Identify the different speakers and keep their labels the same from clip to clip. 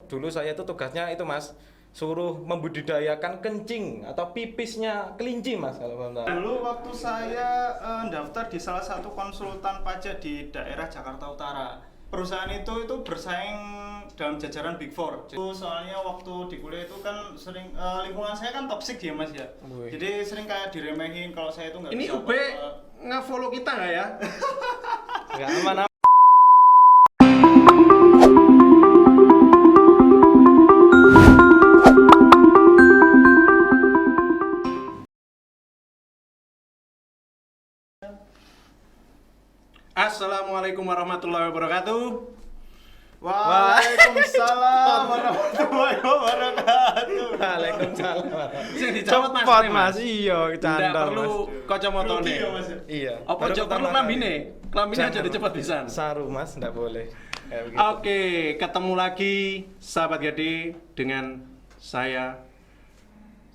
Speaker 1: dulu saya itu tugasnya itu Mas, suruh membudidayakan kencing atau pipisnya kelinci Mas kalau Bang tahu.
Speaker 2: Dulu waktu saya daftar di salah satu konsultan pajak di daerah Jakarta Utara. Perusahaan itu bersaing dalam jajaran Big Four. Jadi, soalnya waktu di kuliah itu kan sering lingkungan saya kan toksik ya Mas ya.
Speaker 1: Wih.
Speaker 2: Jadi sering kayak diremehin kalau saya itu nggak
Speaker 3: Ini
Speaker 2: bisa
Speaker 3: UB nge-follow kita nggak ya?
Speaker 1: Enggak aman.
Speaker 3: Assalamualaikum warahmatullahi wabarakatuh.
Speaker 2: Waalaikumsalam warahmatullahi wabarakatuh.
Speaker 1: Waalaikumsalam.
Speaker 3: Sing dicopot Mas.
Speaker 1: Cepot
Speaker 3: ini,
Speaker 1: Mas, iya
Speaker 3: Nggak
Speaker 1: candal
Speaker 3: perlu
Speaker 1: Mas.
Speaker 3: kacamata
Speaker 2: Rugi
Speaker 3: nih.
Speaker 2: ya, Mas.
Speaker 1: Iya.
Speaker 3: Apa
Speaker 1: baru
Speaker 3: aja perlu
Speaker 1: pertama
Speaker 3: klambine?
Speaker 1: kali.
Speaker 3: Klambine aja
Speaker 1: Jangan.
Speaker 3: dicepot pisan.
Speaker 1: Saru Mas, enggak boleh. Kayak begitu.
Speaker 3: Oke, ketemu lagi sahabat Gede dengan saya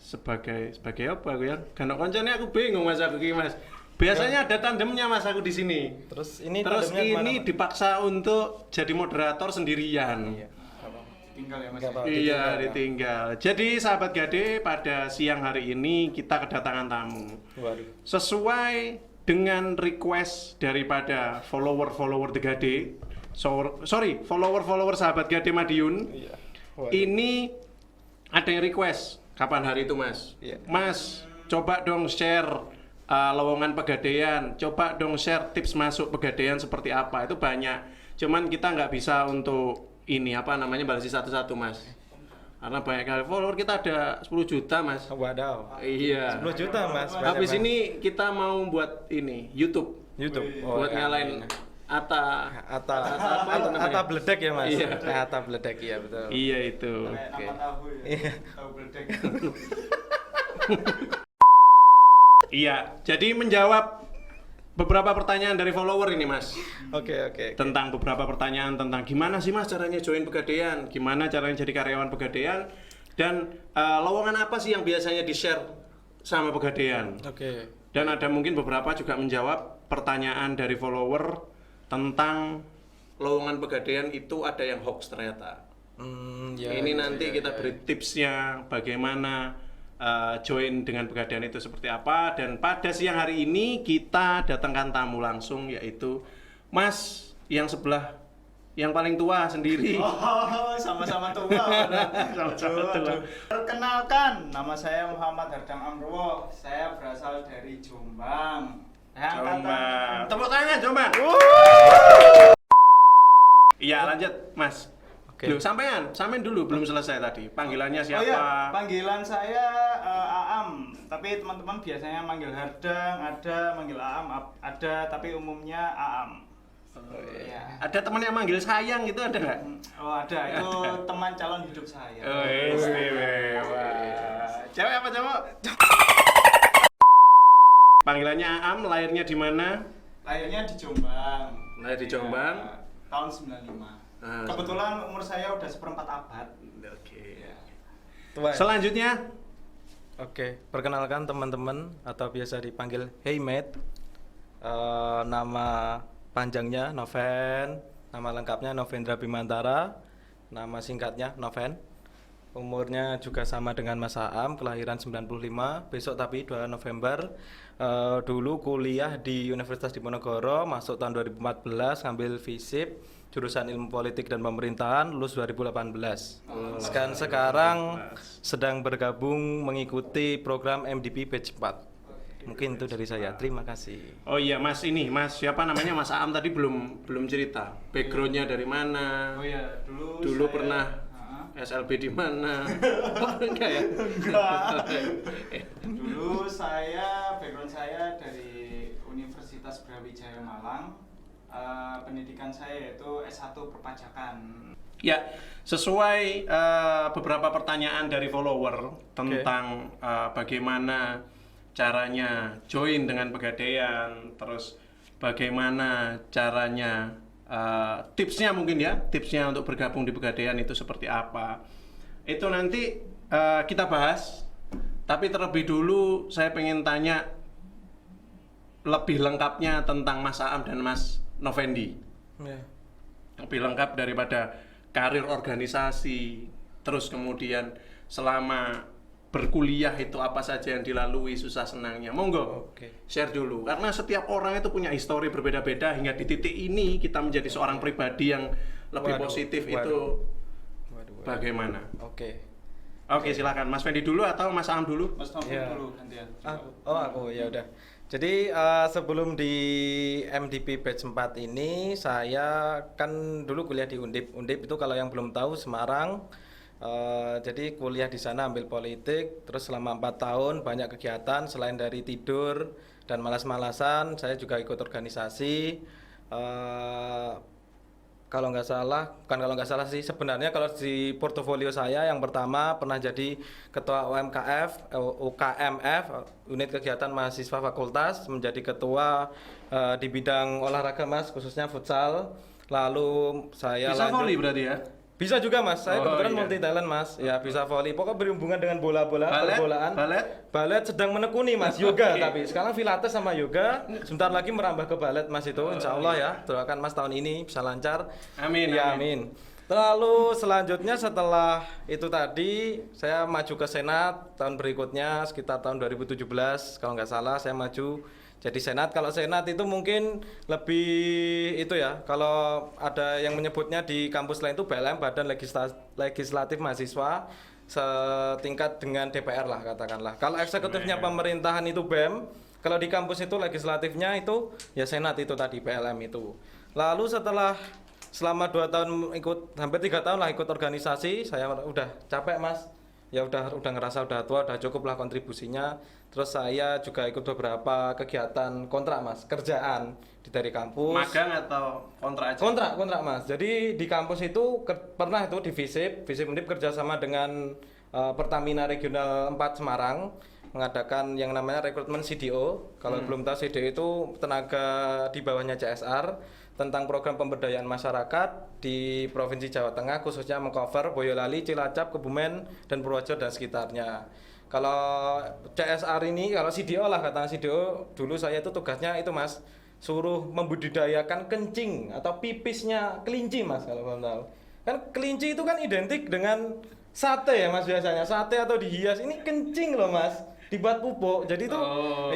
Speaker 3: sebagai apa aku ya? Kan koncone aku bingung Mas aku iki Mas. Biasanya ada tandemnya Mas aku di sini.
Speaker 1: Terus ini
Speaker 3: Terus
Speaker 1: tandemnya
Speaker 3: ini
Speaker 1: kemana, Mas?
Speaker 3: dipaksa untuk jadi moderator sendirian.
Speaker 1: Iya.
Speaker 2: Tinggal ya Mas.
Speaker 1: Nggak apa-apa.
Speaker 3: Iya,
Speaker 1: Ditinggal.
Speaker 3: ditinggal. Jadi sahabat Gade, pada siang hari ini kita kedatangan tamu.
Speaker 1: Waduh.
Speaker 3: Sesuai dengan request daripada follower The Gade. Follower sahabat Gade Madiun.
Speaker 1: Iya. Waduh.
Speaker 3: Ini ada yang request. Kapan hari itu, Mas?
Speaker 1: Iya.
Speaker 3: Mas, coba dong share lowongan pegadaian. Coba dong share tips masuk pegadaian seperti apa. Itu banyak. Cuman kita nggak bisa untuk ini balasi satu-satu Mas, karena banyak kali follower kita ada 10 juta Mas.
Speaker 1: Wadaw.
Speaker 3: Iya,
Speaker 1: 10 juta Mas. banyak
Speaker 3: habis
Speaker 1: banget.
Speaker 3: ini kita mau buat ini YouTube
Speaker 1: YouTube.
Speaker 3: buat
Speaker 1: iya.
Speaker 3: ngalahin Atta
Speaker 1: Ata bledek ya Mas.
Speaker 3: Iya.
Speaker 1: Ata bledek iya betul.
Speaker 3: iya itu.
Speaker 2: Kayak
Speaker 1: Oke.
Speaker 2: nama tahu ya.
Speaker 1: Iya.
Speaker 2: Tahu beledek.
Speaker 3: Iya, jadi menjawab beberapa pertanyaan dari follower ini Mas,
Speaker 1: Oke.
Speaker 3: tentang beberapa pertanyaan tentang gimana sih Mas caranya join pegadaian, gimana caranya jadi karyawan pegadaian, dan lowongan apa sih yang biasanya di-share sama pegadaian.
Speaker 1: Oke.
Speaker 3: Dan ada mungkin beberapa juga menjawab pertanyaan dari follower tentang lowongan pegadaian itu ada yang hoax ternyata.
Speaker 1: Ya,
Speaker 3: Ini
Speaker 1: ya,
Speaker 3: nanti
Speaker 1: ya,
Speaker 3: kita
Speaker 1: ya.
Speaker 3: beri tipsnya bagaimana join dengan pegadaian itu seperti apa. Dan pada siang hari ini kita datangkan tamu langsung, yaitu Mas yang sebelah, yang paling tua sendiri.
Speaker 2: Oh, sama-sama tua.
Speaker 3: Sama-sama tua.
Speaker 2: Perkenalkan, nama saya Muhammad Hardang Amrowo. Saya berasal dari Jombang.
Speaker 3: Jombang. Tepuk tangan Jombang. Iya, lanjut Mas.
Speaker 1: Oke.
Speaker 3: Loh, sampean dulu belum selesai tadi. Panggilannya siapa?
Speaker 2: Oh iya, panggilan saya Aam. Tapi teman-teman biasanya manggil Hardang, ada manggil Aam, ada tapi umumnya Aam. Iya.
Speaker 3: Ada teman yang manggil sayang gitu ada nggak?
Speaker 2: Oh ada, itu teman calon hidup saya.
Speaker 3: Oh, istimewa. Cewek apa cowok? Panggilannya Aam, lahirnya di mana?
Speaker 2: Lahirnya di Jombang.
Speaker 3: Lahir di Jombang.
Speaker 2: Iya, tahun 95.
Speaker 3: Ah,
Speaker 2: Kebetulan umur saya udah seperempat abad.
Speaker 3: Oke.
Speaker 1: Tua.
Speaker 3: Selanjutnya,
Speaker 1: Oke, perkenalkan teman-teman atau biasa dipanggil Hey Mate. Nama panjangnya Noven, nama lengkapnya Novendra Bimantara, nama singkatnya Noven. Umurnya juga sama dengan Mas Aam, kelahiran 95, besok tapi 2 November. Dulu kuliah di Universitas Diponegoro, masuk tahun 2014, ngambil FISIP, jurusan Ilmu Politik dan Pemerintahan, lulus 2018. Sekarang sedang bergabung mengikuti program MDP Batch 4. Mungkin itu dari saya. Terima kasih.
Speaker 3: oh iya Mas ini, Mas siapa namanya Mas Aam tadi belum cerita. Backgroundnya dari mana?
Speaker 2: Oh iya, dulu
Speaker 3: Dulu
Speaker 2: saya-
Speaker 3: pernah
Speaker 2: Ha-ha.
Speaker 3: SLB di mana? Enggak ya?
Speaker 2: Dulu background saya dari Universitas Brawijaya Malang. Pendidikan saya yaitu S1 Perpajakan.
Speaker 3: Ya, sesuai beberapa pertanyaan dari follower tentang bagaimana caranya join dengan pegadaian, terus bagaimana caranya tipsnya mungkin ya, tipsnya untuk bergabung di pegadaian itu seperti apa. Itu nanti kita bahas. Tapi terlebih dulu saya pengen tanya lebih lengkapnya tentang Mas Aam dan Mas Novendi.
Speaker 1: Ya.
Speaker 3: Lebih lengkap daripada karir organisasi, terus kemudian selama berkuliah itu apa saja yang dilalui, susah senangnya. Monggo,
Speaker 1: Oke.
Speaker 3: share dulu. Karena setiap orang itu punya histori berbeda-beda hingga di titik ini kita menjadi seorang pribadi yang lebih
Speaker 1: Waduh,
Speaker 3: positif
Speaker 1: waduh.
Speaker 3: itu
Speaker 1: Waduh.
Speaker 3: bagaimana?
Speaker 1: Oke.
Speaker 3: Oke, silakan Mas Fendi dulu atau Mas Aam dulu?
Speaker 2: Mas Novel
Speaker 1: Iya.
Speaker 2: dulu gantian.
Speaker 1: Aku ya udah. Jadi sebelum di MDP batch 4 ini saya kan dulu kuliah di Undip. Undip itu kalau yang belum tahu Semarang. Jadi kuliah di sana ambil politik, terus selama 4 tahun banyak kegiatan selain dari tidur dan malas-malasan, saya juga ikut organisasi. Kalau nggak salah, bukan kalau nggak salah sih, sebenarnya kalau di portofolio saya yang pertama pernah jadi ketua UKMF, unit kegiatan mahasiswa fakultas, menjadi ketua di bidang olahraga Mas, khususnya futsal. Lalu saya
Speaker 3: Bisa
Speaker 1: lanjut.
Speaker 3: volley berarti ya?
Speaker 1: Bisa juga Mas, saya
Speaker 3: Oh,
Speaker 1: kebetulan
Speaker 3: iya.
Speaker 1: multi talent Mas, ya bisa volley. Pokoknya berhubungan dengan bola-bola,
Speaker 3: Balet?
Speaker 1: perbolaan.
Speaker 3: Balet?
Speaker 1: Balet sedang menekuni Mas, yoga
Speaker 3: Oke.
Speaker 1: tapi sekarang pilates sama yoga. Sebentar lagi merambah ke balet Mas itu, insya Allah ya. Doakan Mas tahun ini bisa lancar.
Speaker 3: Amin,
Speaker 1: Ya,
Speaker 3: amin.
Speaker 1: amin. Lalu selanjutnya setelah itu tadi saya maju ke Senat tahun berikutnya sekitar tahun 2017 kalau nggak salah saya maju jadi Senat. Kalau Senat itu mungkin lebih itu ya, kalau ada yang menyebutnya di kampus lain itu BLM, Badan Legislatif Mahasiswa, setingkat dengan DPR lah katakanlah. Kalau eksekutifnya pemerintahan itu BEM, kalau di kampus itu legislatifnya itu ya Senat itu tadi PLM itu. Lalu selama 2 tahun ikut, hampir 3 tahun lah ikut organisasi, saya udah capek Mas. Ya udah ngerasa udah tua, udah cukup lah kontribusinya. Terus saya juga ikut beberapa kegiatan kontrak Mas, kerjaan dari kampus.
Speaker 3: Magang atau kontrak aja?
Speaker 1: Kontrak Mas. Jadi di kampus itu pernah itu di Visip Undip kerjasama dengan Pertamina Regional 4 Semarang mengadakan yang namanya rekrutmen CDO. Kalau belum tahu CDO itu tenaga di bawahnya CSR tentang program pemberdayaan masyarakat di Provinsi Jawa Tengah, khususnya mengcover Boyolali, Cilacap, Kebumen, dan Purworejo dan sekitarnya. Kalau CSR ini, kalau CDO lah katakan CDO, dulu saya itu tugasnya itu Mas, suruh membudidayakan kencing atau pipisnya kelinci Mas kalau belum tahu. Kan kelinci itu kan identik dengan sate ya Mas biasanya, sate atau dihias. Ini kencing loh Mas, dibuat pupuk. Jadi itu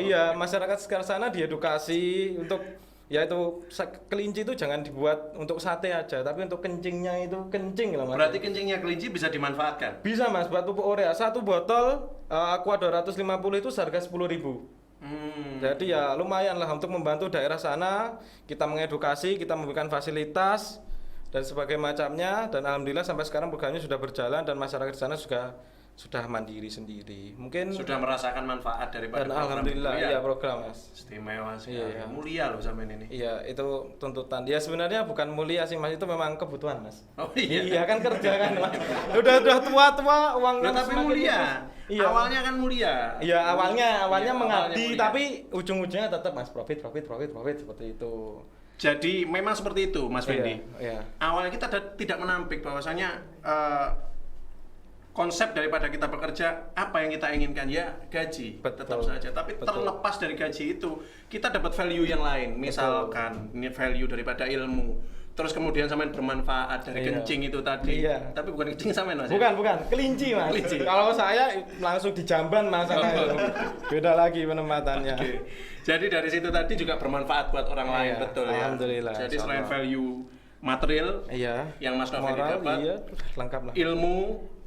Speaker 1: iya masyarakat sekitar sana diedukasi untuk ya itu kelinci itu jangan dibuat untuk sate aja, tapi untuk kencingnya itu kencing loh Mas.
Speaker 3: Berarti kencingnya kelinci bisa dimanfaatkan?
Speaker 1: Bisa Mas buat pupuk urea. Satu botol Aqua 250 itu seharga 10.000. Jadi ya lumayan lah untuk membantu daerah sana, kita mengedukasi, kita memberikan fasilitas dan sebagainya macamnya, dan alhamdulillah sampai sekarang programnya sudah berjalan dan masyarakat di sana sudah mandiri sendiri. Mungkin
Speaker 3: Sudah merasakan manfaat daripada
Speaker 1: dan
Speaker 3: program
Speaker 1: alhamdulillah
Speaker 3: itu ya?
Speaker 1: iya program Mas.
Speaker 3: Istimewa sekali.
Speaker 1: Iya.
Speaker 3: Mulia loh sampean ini.
Speaker 1: Iya, itu tuntutan. Ya sebenarnya bukan mulia sih Mas, itu memang kebutuhan Mas.
Speaker 3: Oh iya.
Speaker 1: Iya kan kerja kan Mas. Udah tua uangnya
Speaker 3: Loh, tapi
Speaker 1: semakin
Speaker 3: mulia.
Speaker 1: tipis. Iya.
Speaker 3: Awalnya kan mulia.
Speaker 1: Iya, awalnya
Speaker 3: Iya,
Speaker 1: mengabdi,
Speaker 3: mulia.
Speaker 1: tapi ujung-ujungnya tetap Mas profit seperti itu.
Speaker 3: Jadi memang seperti itu Mas Fendi.
Speaker 1: Iya.
Speaker 3: Awalnya kita tidak menampik bahwasanya konsep daripada kita bekerja, apa yang kita inginkan ya gaji,
Speaker 1: Betul.
Speaker 3: tetap saja. Tapi
Speaker 1: Betul.
Speaker 3: terlepas dari gaji itu, kita dapat value yang lain. Misalkan ini value daripada ilmu. Terus kemudian sampean bermanfaat dari
Speaker 1: Iya.
Speaker 3: kencing itu tadi.
Speaker 1: Iya.
Speaker 3: Tapi bukan kencing sampean Mas.
Speaker 1: Bukan, kelinci Mas.
Speaker 3: Kelinci.
Speaker 1: Kalau saya langsung di jamban Mas sama itu. Beda lagi penempatannya.
Speaker 3: Oke. Jadi dari situ tadi juga bermanfaat buat orang lain,
Speaker 1: Iya,
Speaker 3: betul ya.
Speaker 1: alhamdulillah,
Speaker 3: Jadi
Speaker 1: insya
Speaker 3: selain
Speaker 1: Allah.
Speaker 3: value material
Speaker 1: Iya.
Speaker 3: yang Mas Novel
Speaker 1: Moral,
Speaker 3: dapat,
Speaker 1: iya, lengkap lah.
Speaker 3: ilmu,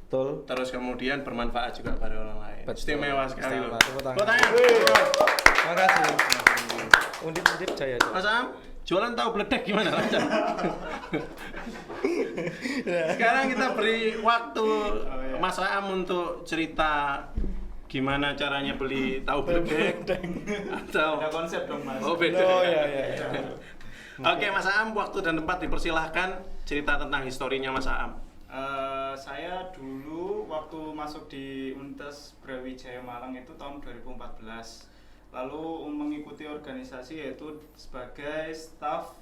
Speaker 1: Betul.
Speaker 3: terus kemudian bermanfaat juga pada orang lain.
Speaker 1: Betul.
Speaker 3: Istimewa sekali.
Speaker 1: Istimewa.
Speaker 3: loh.
Speaker 1: Tepuk tangan.
Speaker 3: Tepuk tangan.
Speaker 1: Wih. Makasih. Undip jaya.
Speaker 3: Mas Am, jualan tahu beledek gimana lancar? Sekarang kita beri waktu Mas Am untuk cerita gimana caranya beli tahu beledek atau
Speaker 2: Ada konsep dong Mas.
Speaker 3: oh beda.
Speaker 1: Oh iya.
Speaker 3: Oke Mas Am, waktu dan tempat dipersilahkan cerita tentang historinya Mas Am.
Speaker 2: Saya dulu waktu masuk di Universitas Brawijaya Malang itu tahun 2014. Lalu mengikuti organisasi yaitu sebagai staf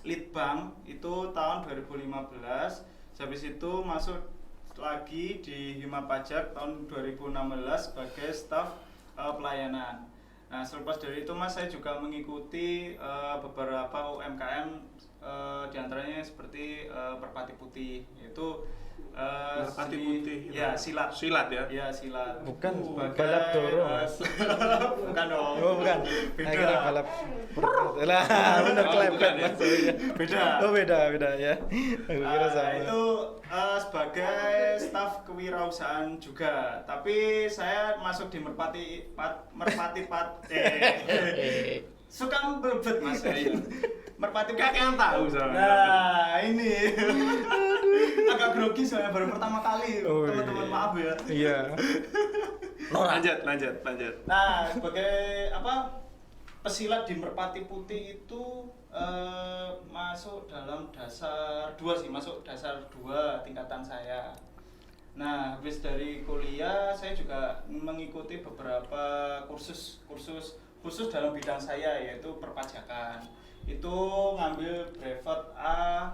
Speaker 2: Litbang itu tahun 2015. Habis itu masuk lagi di Hima Pajak tahun 2016 sebagai staf pelayanan. Nah, selepas dari itu Mas saya juga mengikuti beberapa UMKM diantaranya seperti merpati putih, yaitu
Speaker 3: Merpati
Speaker 2: seni-
Speaker 3: putih.
Speaker 2: ya silat.
Speaker 3: Silat ya.
Speaker 2: Ya silat.
Speaker 1: Bukan
Speaker 2: Sebagai,
Speaker 1: balap doro, Mas.
Speaker 2: bukan dong.
Speaker 1: Oh bukan.
Speaker 2: Beda.
Speaker 1: Akhirnya balap. Lah, bener
Speaker 3: Oh,
Speaker 1: kelepet
Speaker 3: bukan ya?
Speaker 1: Mas. Oh, iya.
Speaker 2: Beda.
Speaker 1: Oh beda ya. Aku kira sama.
Speaker 2: Itu sebagai staf kewirausahaan juga, tapi saya masuk di merpati suka belebet Mas. Merpati
Speaker 3: Kayak yang tahu soalnya.
Speaker 2: Nah, ini agak grogi soalnya baru pertama kali,
Speaker 1: Oh,
Speaker 2: teman-teman,
Speaker 1: iya.
Speaker 2: maaf ya.
Speaker 1: Iya.
Speaker 3: Lanjut.
Speaker 2: Nah, sebagai pesilat di merpati putih itu masuk dalam dasar 2 sih, masuk dasar 2 tingkatan saya. Nah, habis dari kuliah saya juga mengikuti beberapa kursus khusus dalam bidang saya, yaitu perpajakan. Itu ngambil brevet A,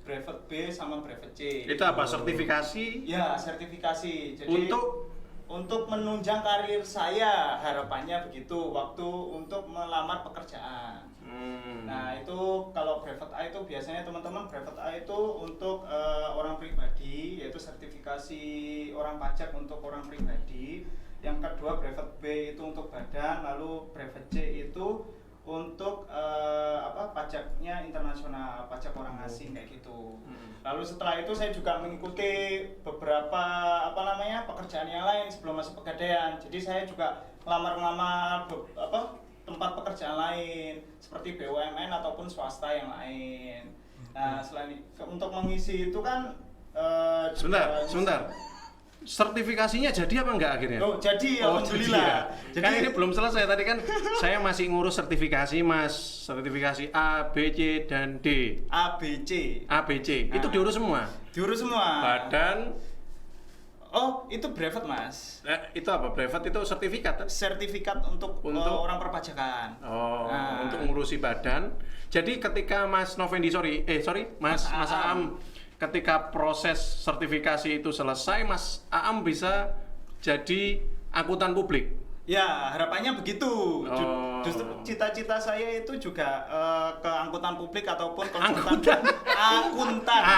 Speaker 2: brevet B sama brevet C.
Speaker 3: Itu apa? Sertifikasi
Speaker 2: Ya, sertifikasi. Jadi untuk menunjang karir saya, harapannya begitu waktu untuk melamar pekerjaan. Nah, itu kalau brevet A itu biasanya teman-teman, brevet A itu untuk orang pribadi, yaitu sertifikasi orang pajak untuk orang pribadi. Yang kedua brevet B itu untuk badan, lalu brevet C itu untuk pajaknya internasional, pajak orang asing kayak gitu. Lalu setelah itu saya juga mengikuti beberapa pekerjaan yang lain sebelum masuk Pegadaian. Jadi saya juga ngelamar tempat pekerjaan lain seperti BUMN ataupun swasta yang lain. Nah, selain untuk mengisi itu kan
Speaker 3: Sebentar. Sertifikasinya jadi apa enggak akhirnya?
Speaker 2: Oh, jadi alhamdulillah.
Speaker 3: Kan ini belum selesai tadi kan saya masih ngurus sertifikasi Mas, sertifikasi A, B, C dan D.
Speaker 2: A, B, C.
Speaker 3: Itu diurus semua.
Speaker 2: Diurus semua.
Speaker 3: Badan
Speaker 2: Oh, itu brevet, Mas.
Speaker 3: itu apa? Brevet itu sertifikat.
Speaker 2: Sertifikat untuk orang perpajakan.
Speaker 3: Untuk ngurusi badan. Jadi ketika Mas Novendi Mas Aam, ketika proses sertifikasi itu selesai, Mas Aam bisa jadi akuntan publik.
Speaker 2: Ya, harapannya begitu.
Speaker 3: Oh.
Speaker 2: Justru cita-cita saya itu juga ke angkutan publik ataupun konsultan akuntan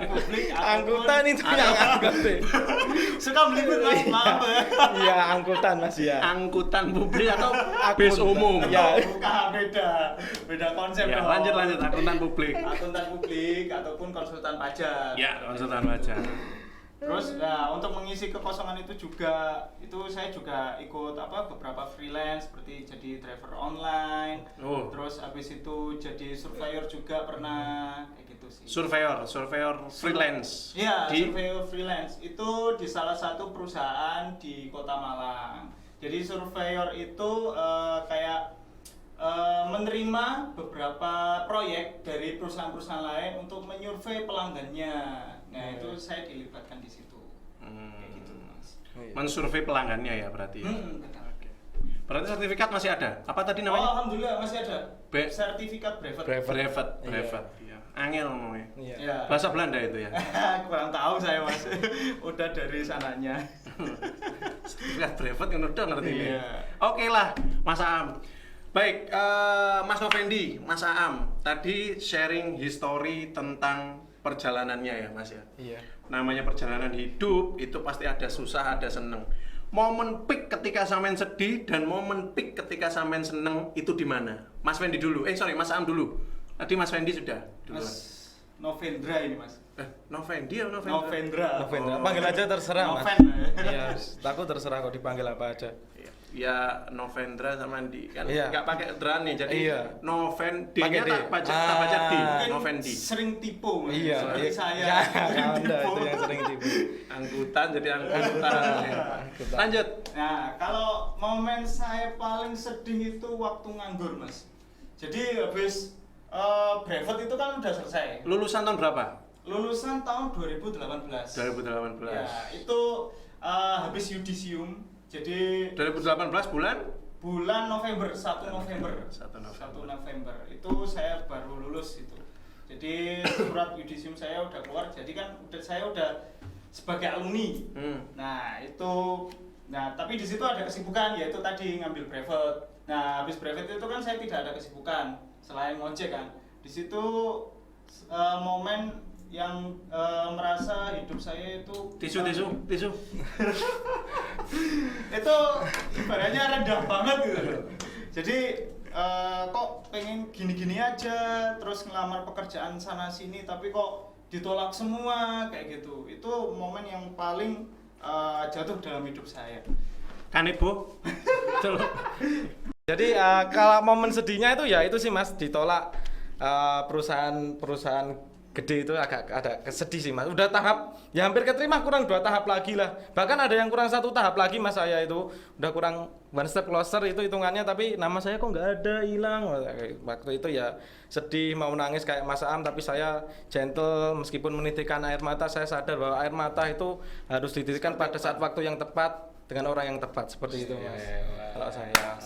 Speaker 2: publik.
Speaker 1: Angkutan itu yang angkut deh.
Speaker 2: Suka meliput Mas, maaf ya.
Speaker 1: Iya, angkutan Mas ya.
Speaker 3: Angkutan publik atau bis umum.
Speaker 1: Ya.
Speaker 2: Bukan, beda konsep
Speaker 3: Ya,
Speaker 2: dong.
Speaker 3: lanjut akuntan publik.
Speaker 2: Akuntan publik ataupun konsultan pajak.
Speaker 3: Ya, konsultan pajak.
Speaker 2: Terus untuk mengisi kekosongan itu saya juga ikut beberapa freelance seperti jadi driver online.
Speaker 3: Oh.
Speaker 2: Terus habis itu jadi surveyor juga pernah kayak gitu sih.
Speaker 3: Surveyor freelance.
Speaker 2: Iya,
Speaker 3: Di
Speaker 2: surveyor freelance itu di salah satu perusahaan di Kota Malang. Jadi surveyor itu menerima beberapa proyek dari perusahaan-perusahaan lain untuk menyurvei pelanggannya. Nah, itu saya dilibatkan di situ. Kayak gitu, Mas.
Speaker 3: mensurvei pelanggannya ya berarti.
Speaker 2: Betul.
Speaker 3: Oke. Berarti sertifikat masih ada. Apa tadi
Speaker 2: Oh,
Speaker 3: namanya?
Speaker 2: alhamdulillah masih ada. Sertifikat brevet.
Speaker 3: Brevet. Iya. Angel ngomongnya.
Speaker 1: Iya.
Speaker 2: Ya.
Speaker 3: Bahasa Belanda itu ya.
Speaker 2: Kurang tahu saya, Mas. Udah dari sananya.
Speaker 3: Sertifikat brevet kan udah ngerti ini.
Speaker 2: Iya.
Speaker 3: Oke lah, Mas Aam. Baik, Mas Novendi, Mas Aam, tadi sharing history tentang perjalanannya ya, Mas ya.
Speaker 1: Iya.
Speaker 3: Namanya perjalanan hidup itu pasti ada susah, ada seneng. Momen peak ketika sampean sedih dan momen peak ketika sampean seneng itu di mana? Mas Fendi dulu. Mas Aam dulu. Tadi Mas Fendi sudah duluan.
Speaker 2: Mas Novendra ini, Mas.
Speaker 3: Novendi ya
Speaker 2: Novendra.
Speaker 1: Novendra. Panggil aja terserah, Mas.
Speaker 2: Noven.
Speaker 1: Iya, aku terserah kok dipanggil apa aja.
Speaker 3: Ya Novendra sama Di kan
Speaker 1: Iya.
Speaker 3: nggak pakai dran nih jadi
Speaker 1: Iya.
Speaker 3: Novendi
Speaker 1: Pakai
Speaker 3: nya
Speaker 1: D.
Speaker 3: tak baca Di
Speaker 2: Mungkin
Speaker 3: Novendi.
Speaker 2: sering tipu, Mas.
Speaker 1: Iya,
Speaker 2: Seperti
Speaker 1: iya.
Speaker 2: saya.
Speaker 1: Ya,
Speaker 2: Sering
Speaker 1: Anda
Speaker 2: tipu.
Speaker 1: itu yang sering tipu.
Speaker 3: Angkutan jadi angkutan.
Speaker 1: Angkutan.
Speaker 3: Lanjut.
Speaker 2: Nah, kalau momen saya paling sedih itu waktu nganggur, Mas. Jadi habis brevet itu kan udah selesai.
Speaker 3: Lulusan tahun berapa?
Speaker 2: Lulusan tahun 2018.
Speaker 3: 2018.
Speaker 2: Ya, itu habis yudisium. Jadi
Speaker 3: 2018
Speaker 2: bulan November, 1 November.
Speaker 3: 1
Speaker 2: November. Itu saya baru lulus itu. Jadi surat yudisium saya udah keluar. Jadi kan saya udah sebagai alumni. Nah, tapi di situ ada kesibukan, yaitu tadi ngambil brevet. Nah, habis brevet itu kan saya tidak ada kesibukan selain ngojek kan. Di situ momen yang merasa hidup saya itu
Speaker 3: Tisu.
Speaker 2: itu ibaratnya rendah banget gitu loh. Jadi kok pengen gini-gini aja, terus ngelamar pekerjaan sana sini tapi kok ditolak semua kayak gitu. Itu momen yang paling jatuh dalam hidup saya.
Speaker 3: Kan Ibu? Betul.
Speaker 1: Jadi kalau momen sedihnya itu ya itu sih Mas, ditolak perusahaan gede itu agak ada kesedih sih Mas. Udah tahap ya hampir keterima, kurang 2 tahap lagi lah. Bahkan ada yang kurang 1 tahap lagi Mas, saya itu udah kurang one step closer itu hitungannya, tapi nama saya kok nggak ada, hilang. Waktu itu ya sedih, mau nangis kayak Mas Am, tapi saya gentle meskipun menitikkan air mata. Saya sadar bahwa air mata itu harus dititikkan pada saat waktu yang tepat dengan orang yang tepat, seperti itu Mas. Kalau saya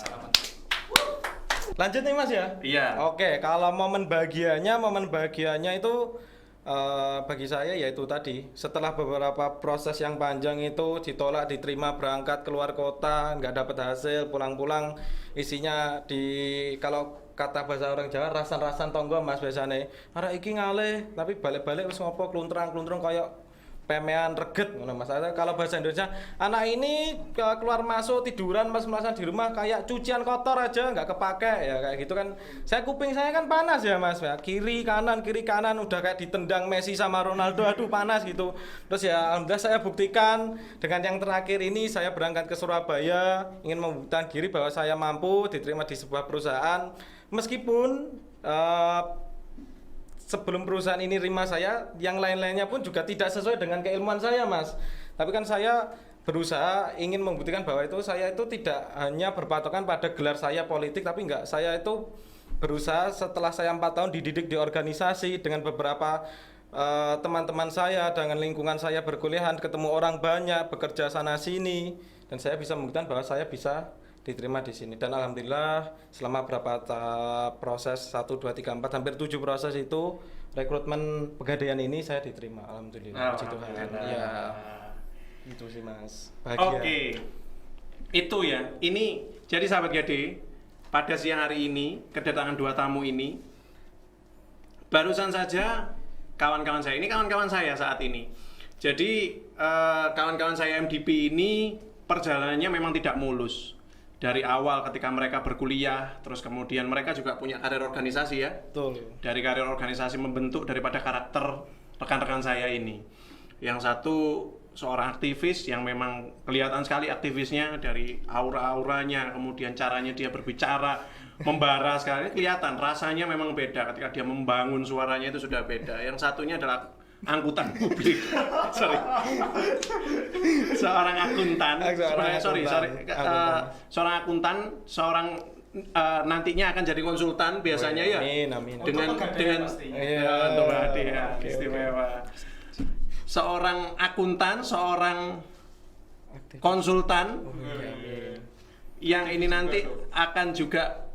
Speaker 1: lanjut nih Mas ya?
Speaker 3: Iya.
Speaker 1: Oke, kalau momen bahagianya itu bagi saya yaitu tadi, setelah beberapa proses yang panjang itu ditolak, diterima, berangkat keluar kota, nggak dapat hasil, pulang-pulang isinya kalau kata bahasa orang Jawa rasan-rasan tonggo Mas biasanya. Arek iki ngalih, tapi balik-balik wis ngopo kluntrang-kluntrung kayak pemean reget ngono Mas. Kalau bahasa Indonesia, anak ini keluar masuk tiduran Mas, merasa di rumah kayak cucian kotor aja nggak kepake ya kayak gitu kan. Kuping saya kan panas ya Mas ya. Kiri kanan udah kayak ditendang Messi sama Ronaldo, aduh panas gitu. Terus ya alhamdulillah saya buktikan dengan yang terakhir ini, saya berangkat ke Surabaya ingin membuktikan diri bahwa saya mampu diterima di sebuah perusahaan meskipun sebelum perusahaan ini terima saya, yang lain-lainnya pun juga tidak sesuai dengan keilmuan saya Mas. Tapi kan saya berusaha ingin membuktikan bahwa itu saya itu tidak hanya berpatokan pada gelar saya politik, tapi enggak, saya itu berusaha setelah saya 4 tahun dididik di organisasi dengan beberapa teman-teman saya, dengan lingkungan saya berkuliahan, ketemu orang banyak, bekerja sana sini, dan saya bisa membuktikan bahwa saya bisa diterima di sini. Dan alhamdulillah selama berapa proses 1, 2, 3, 4 hampir 7 proses itu rekrutmen Pegadaian ini saya diterima, alhamdulillah. Ya itu sih Mas, bahagia.
Speaker 3: Oke, itu ya. Ini jadi sahabat Gade, pada siang hari ini kedatangan 2 tamu ini. Barusan saja kawan-kawan saya saat ini. Jadi kawan-kawan saya MDP ini perjalanannya memang tidak mulus. Dari awal ketika mereka berkuliah, terus kemudian mereka juga punya karir organisasi ya.
Speaker 1: Betul.
Speaker 3: Dari karir organisasi membentuk daripada karakter rekan-rekan saya ini. Yang satu seorang aktivis yang memang kelihatan sekali aktivisnya dari aura-auranya, kemudian caranya dia berbicara, membara sekali, kelihatan rasanya memang beda ketika dia membangun suaranya itu sudah beda. Yang satunya adalah angkutan publik. Seorang akuntan, nantinya akan jadi konsultan biasanya ya.
Speaker 1: Amin.
Speaker 3: Dengan istimewa. Seorang akuntan, seorang konsultan yang ini nanti akan juga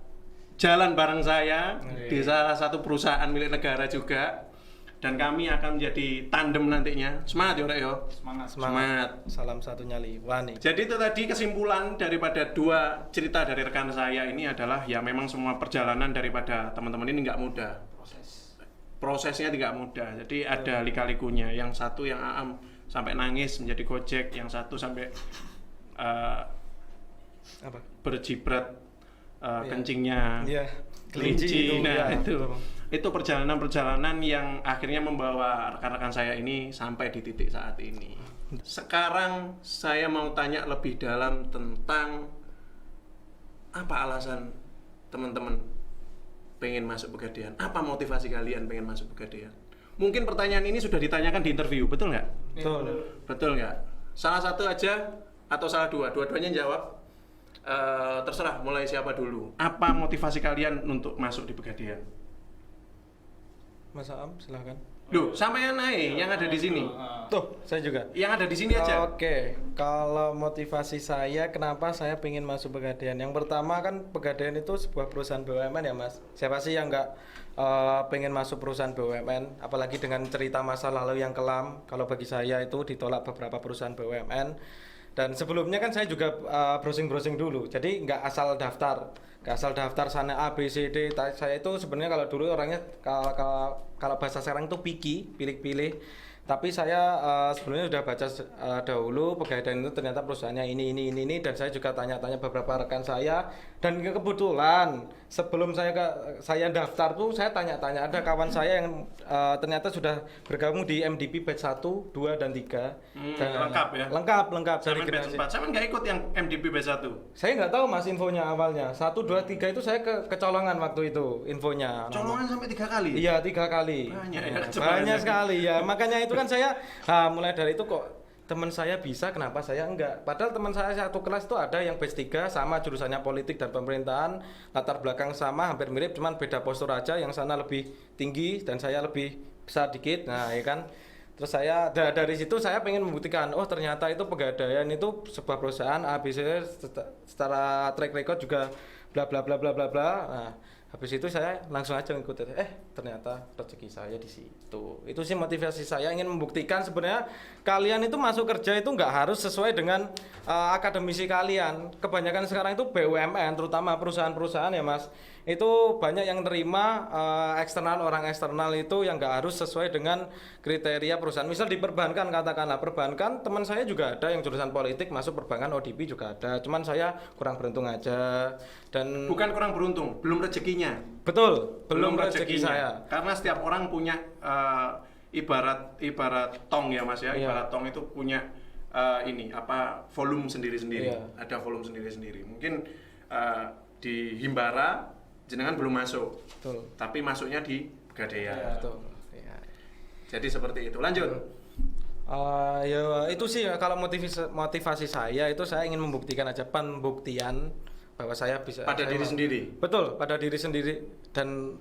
Speaker 3: jalan bareng saya di salah satu perusahaan milik negara juga. Dan kami akan menjadi tandem nantinya. Semangat ya, Rek yo. Semangat.
Speaker 1: Salam satu nyali wani.
Speaker 3: Jadi itu tadi kesimpulan daripada 2 cerita dari rekan saya ini adalah ya memang semua perjalanan daripada teman-teman ini nggak mudah. Prosesnya tidak mudah. Jadi ada lika-likunya. Yang satu yang Aam sampai nangis menjadi Gojek, yang satu sampai berjibrat kencingnya.
Speaker 1: Iya.
Speaker 3: Kelinci. Nah,
Speaker 1: ya.
Speaker 3: Itu perjalanan-perjalanan yang akhirnya membawa rekan-rekan saya ini sampai di titik saat ini. Sekarang saya mau tanya lebih dalam tentang apa alasan teman-teman pengen masuk Pegadaian? Apa motivasi kalian pengen masuk Pegadaian? Mungkin pertanyaan ini sudah ditanyakan di interview, betul nggak? Betul nggak? Salah satu aja atau salah dua? Dua-duanya jawab. Terserah, mulai siapa dulu? Apa motivasi kalian untuk masuk di Pegadaian?
Speaker 1: Mas Am, silahkan.
Speaker 3: Loh, sampean naik yang ada di sini.
Speaker 1: Tuh, saya juga.
Speaker 3: Yang ada di sini aja.
Speaker 1: Oke, kalau motivasi saya kenapa saya pengen masuk Pegadaian? Yang pertama kan Pegadaian itu sebuah perusahaan BUMN ya Mas. Siapa sih yang nggak pengen masuk perusahaan BUMN? Apalagi dengan cerita masa lalu yang kelam. Kalau bagi saya itu ditolak beberapa perusahaan BUMN. Dan sebelumnya kan saya juga browsing-browsing dulu, jadi nggak asal daftar sana A B C D. Saya itu sebenarnya kalau dulu orangnya kalau bahasa sekarang itu picky, pilih-pilih. Tapi saya sebelumnya sudah baca dahulu Pegadaian itu ternyata perusahaannya ini, dan saya juga tanya-tanya beberapa rekan saya, dan kebetulan sebelum saya daftar tuh saya tanya-tanya ada kawan saya yang ternyata sudah bergabung di MDP batch 1, 2 dan 3.
Speaker 3: Lengkap ya?
Speaker 1: Lengkap dari
Speaker 3: Zaman batch
Speaker 1: generasi.
Speaker 3: 4, saya nggak ikut yang MDP batch 1.
Speaker 1: Saya nggak tahu Mas infonya awalnya. 1, 2, 3 itu saya kecolongan waktu itu infonya.
Speaker 3: Colongan sampai 3 kali?
Speaker 1: Iya, 3 kali.
Speaker 3: Banyak ya,
Speaker 1: Banyak sekali ya. Makanya itu kan saya mulai dari itu kok teman saya bisa, kenapa saya enggak? Padahal teman saya satu kelas itu ada yang batch 3 sama jurusannya politik dan pemerintahan, latar belakang sama, hampir mirip, cuman beda postur aja. Yang sana lebih tinggi dan saya lebih besar dikit. Nah, ya kan. Terus saya dari situ saya pengen membuktikan, oh ternyata itu Pegadaian itu sebuah perusahaan ABC secara track record juga bla bla bla bla bla bla. Nah, habis itu saya langsung aja ngikutin. Ternyata rezeki saya di situ. Itu sih motivasi saya, ingin membuktikan sebenarnya kalian itu masuk kerja itu nggak harus sesuai dengan akademisi kalian. Kebanyakan sekarang itu BUMN, terutama perusahaan-perusahaan ya Mas. Itu banyak yang nerima orang eksternal itu yang nggak harus sesuai dengan kriteria perusahaan. Misal di perbankan, katakanlah perbankan, teman saya juga ada yang jurusan politik masuk perbankan, ODP juga ada. Cuman saya kurang beruntung aja. Dan
Speaker 3: Bukan kurang beruntung, belum rezekinya.
Speaker 1: betul, belum rezeki
Speaker 3: rezekinya.
Speaker 1: saya.
Speaker 3: Karena setiap orang punya ibarat tong ya Mas ya.
Speaker 1: Iya.
Speaker 3: Ibarat tong itu punya volume sendiri-sendiri.
Speaker 1: Iya.
Speaker 3: Ada volume sendiri-sendiri. Mungkin di Himbara jenengan belum masuk.
Speaker 1: Betul.
Speaker 3: Tapi masuknya di Pegadaian.
Speaker 1: Betul. Ya.
Speaker 3: Jadi seperti itu. Lanjut.
Speaker 1: Ya itu sih kalau motivasi saya itu saya ingin membuktikan aja, pembuktian bahwa saya bisa
Speaker 3: Pada diri sendiri.
Speaker 1: Betul, pada diri sendiri dan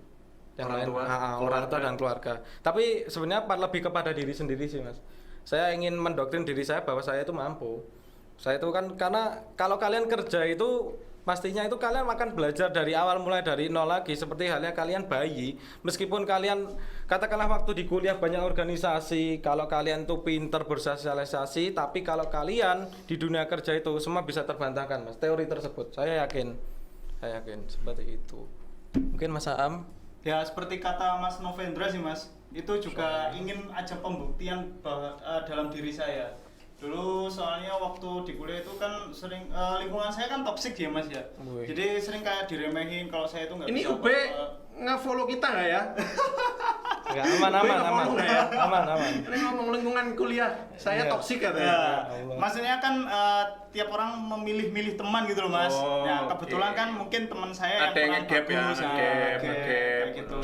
Speaker 1: yang
Speaker 3: Orang
Speaker 1: lain,
Speaker 3: tua,
Speaker 1: orang tua
Speaker 3: keluarga.
Speaker 1: dan keluarga. Tapi sebenarnya lebih kepada diri sendiri sih Mas. Saya ingin mendoktrin diri saya bahwa saya itu mampu. Saya itu kan karena kalau kalian kerja itu pastinya itu kalian akan belajar dari awal, mulai dari nol lagi, seperti halnya kalian bayi. Meskipun kalian katakanlah waktu di kuliah banyak organisasi, kalau kalian tuh pinter bersosialisasi, tapi kalau kalian di dunia kerja itu semua bisa terbantahkan Mas, teori tersebut. Saya yakin seperti itu. Mungkin Mas Aam.
Speaker 2: Ya seperti kata Mas Novendra sih Mas, itu juga ingin aja pembuktian bahwa dalam diri saya. Dulu soalnya waktu di kuliah itu kan sering lingkungan saya kan toksik ya Mas ya.
Speaker 1: Wih.
Speaker 2: Jadi sering kayak diremehin kalau saya itu nggak
Speaker 3: Ini
Speaker 2: bisa
Speaker 3: UB
Speaker 2: apa-apa.
Speaker 3: nge-follow kita nggak ya?
Speaker 1: Enggak, aman.
Speaker 3: Ini ngomong lingkungan kuliah, saya
Speaker 1: Iya.
Speaker 3: toksik
Speaker 2: Ya,
Speaker 3: katanya.
Speaker 2: maksudnya kan tiap orang memilih-milih teman gitu loh Mas.
Speaker 3: Oh,
Speaker 2: Nah kebetulan
Speaker 3: oke.
Speaker 2: kan mungkin teman saya
Speaker 3: Ada yang
Speaker 2: kurang
Speaker 3: nge-gap ya,
Speaker 2: bagus,
Speaker 3: nge-gap.
Speaker 2: kayak gitu.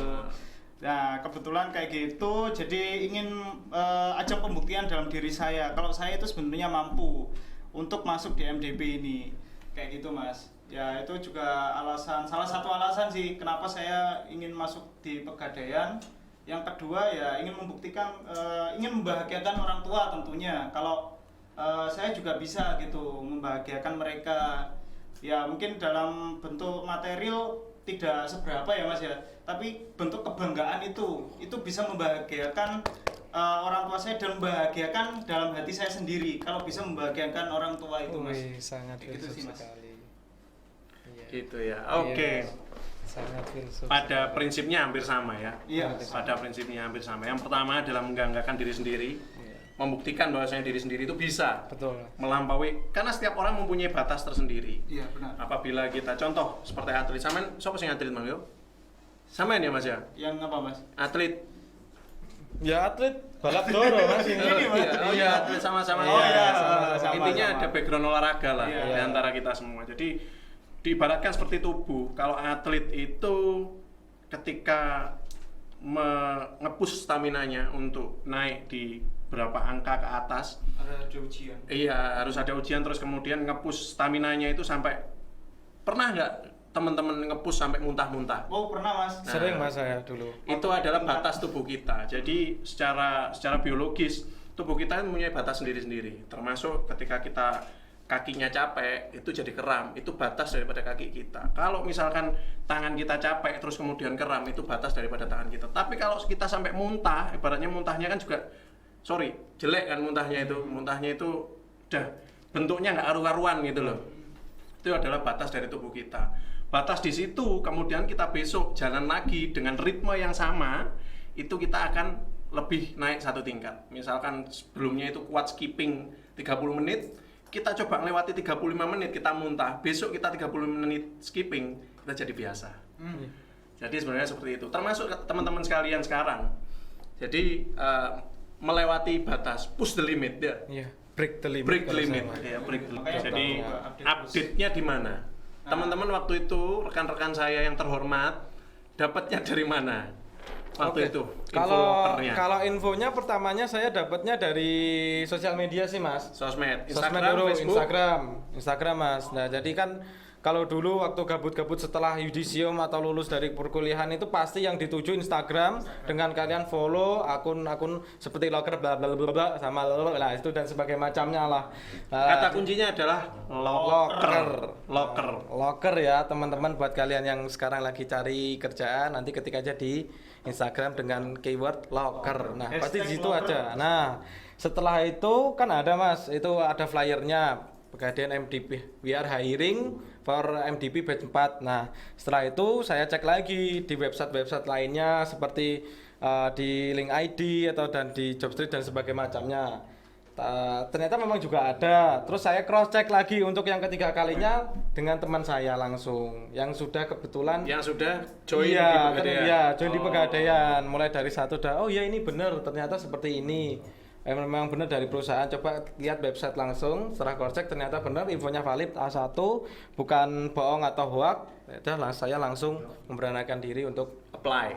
Speaker 2: Nah kebetulan kayak gitu, jadi ingin ajang pembuktian dalam diri saya kalau saya itu sebenarnya mampu untuk masuk di MDP ini, kayak gitu Mas. Ya itu juga salah satu alasan sih kenapa saya ingin masuk di Pegadaian. Yang kedua ya ingin membuktikan, ingin membahagiakan orang tua tentunya. Kalau saya juga bisa gitu membahagiakan mereka. Ya mungkin dalam bentuk material tidak seberapa ya Mas ya, tapi bentuk kebanggaan itu bisa membahagiakan orang tua saya dan membahagiakan dalam hati saya sendiri kalau bisa membahagiakan orang tua itu Mas.
Speaker 1: Wih, sangat
Speaker 2: Kayak gitu
Speaker 1: filsuf
Speaker 2: sih, Mas.
Speaker 1: sekali. Iya.
Speaker 3: Gitu ya. Oke.
Speaker 1: Iya, sangat filsuf.
Speaker 3: Pada prinsipnya hampir sama ya.
Speaker 2: Iya.
Speaker 3: Pada prinsipnya hampir sama. Yang pertama adalah mengganggarkan diri sendiri, membuktikan bahwasanya diri sendiri itu bisa
Speaker 1: Betul.
Speaker 3: melampaui, karena setiap orang mempunyai batas tersendiri.
Speaker 2: Iya benar.
Speaker 3: Apabila kita contoh seperti atlet, sampean siapa sing atlet Mang yo? Sampean ya Mas ya?
Speaker 2: Yang apa Mas?
Speaker 3: Atlet.
Speaker 1: Ya atlet balap doro Mas ini.
Speaker 2: Ini, Mas.
Speaker 3: Iya, atlet sama-sama.
Speaker 1: Oh, iya,
Speaker 2: sama-sama.
Speaker 3: Intinya ada background olahraga lah
Speaker 2: Iya.
Speaker 3: di antara kita semua. Jadi diibaratkan seperti tubuh. Kalau atlet itu ketika nge-push staminanya untuk naik di berapa angka ke atas,
Speaker 2: Ada ujian.
Speaker 3: iya harus ada ujian, terus kemudian nge-push staminanya itu sampai, pernah nggak teman-teman nge-push sampai muntah-muntah?
Speaker 2: Oh pernah Mas.
Speaker 3: Nah,
Speaker 1: Sering Mas saya dulu.
Speaker 3: Itu adalah batas tubuh kita. Jadi secara biologis tubuh kita mempunyai batas sendiri-sendiri. Termasuk ketika kita kakinya capek itu jadi kram, itu batas daripada kaki kita. Kalau misalkan tangan kita capek terus kemudian kram, itu batas daripada tangan kita. Tapi kalau kita sampai muntah, ibaratnya muntahnya kan juga jelek kan muntahnya itu udah bentuknya nggak karu-karuan gitu loh. Itu adalah batas dari tubuh kita. Batas di situ, kemudian kita besok jalan lagi dengan ritme yang sama, itu kita akan lebih naik satu tingkat. Misalkan sebelumnya itu kuat skipping 30 menit, kita coba melewati 35 menit, kita muntah. Besok kita 30 menit skipping, kita jadi biasa. Jadi sebenarnya seperti itu. Termasuk teman-teman sekalian sekarang. Jadi melewati batas, push the limit ya.
Speaker 1: Iya, break the limit.
Speaker 3: Break the
Speaker 1: kalau
Speaker 3: limit.
Speaker 1: saya, Mas.
Speaker 3: Ya, break the limit.
Speaker 2: Makanya
Speaker 3: Jadi
Speaker 2: update
Speaker 3: update-nya di mana? Teman-teman waktu itu rekan-rekan saya yang terhormat dapatnya dari mana? Waktu
Speaker 1: Oke.
Speaker 3: itu
Speaker 1: Kalau infonya pertamanya saya dapatnya dari sosial media sih, Mas.
Speaker 3: sosmed,
Speaker 1: Sosmed
Speaker 3: Instagram,
Speaker 1: dulu,
Speaker 3: Facebook.
Speaker 1: Instagram Mas. Nah, jadi kan kalau dulu waktu gabut-gabut setelah yudisium atau lulus dari perkuliahan itu pasti yang dituju Instagram dengan kalian follow akun-akun seperti locker bla bla bla bla sama lah itu dan sebagainya macamnya lah. Nah,
Speaker 3: Kata kuncinya adalah
Speaker 1: locker ya teman-teman, buat kalian yang sekarang lagi cari kerjaan nanti ketik aja di Instagram dengan keyword locker. Nah, pasti di situ
Speaker 2: Hashtag locker.
Speaker 1: ada. Nah, setelah itu kan ada Mas, itu ada flyernya Pegadaian MDP. We are hiring for MDP batch 4. Nah, setelah itu saya cek lagi di website-website lainnya seperti di Link ID atau dan di Jobstreet dan sebagainya macamnya. Ternyata memang juga ada. Terus saya cross check lagi untuk yang ketiga kalinya dengan teman saya langsung yang sudah kebetulan
Speaker 3: yang sudah join di
Speaker 1: iya,
Speaker 3: Pegadaian.
Speaker 1: iya, join di
Speaker 3: Oh.
Speaker 1: Pegadaian. Mulai dari satu oh ya ini benar, ternyata seperti ini. Memang benar dari perusahaan. Coba lihat website langsung, setelah cross check ternyata benar, infonya valid A1, bukan bohong atau hoax. Ya udah, saya langsung memberanikan diri untuk apply.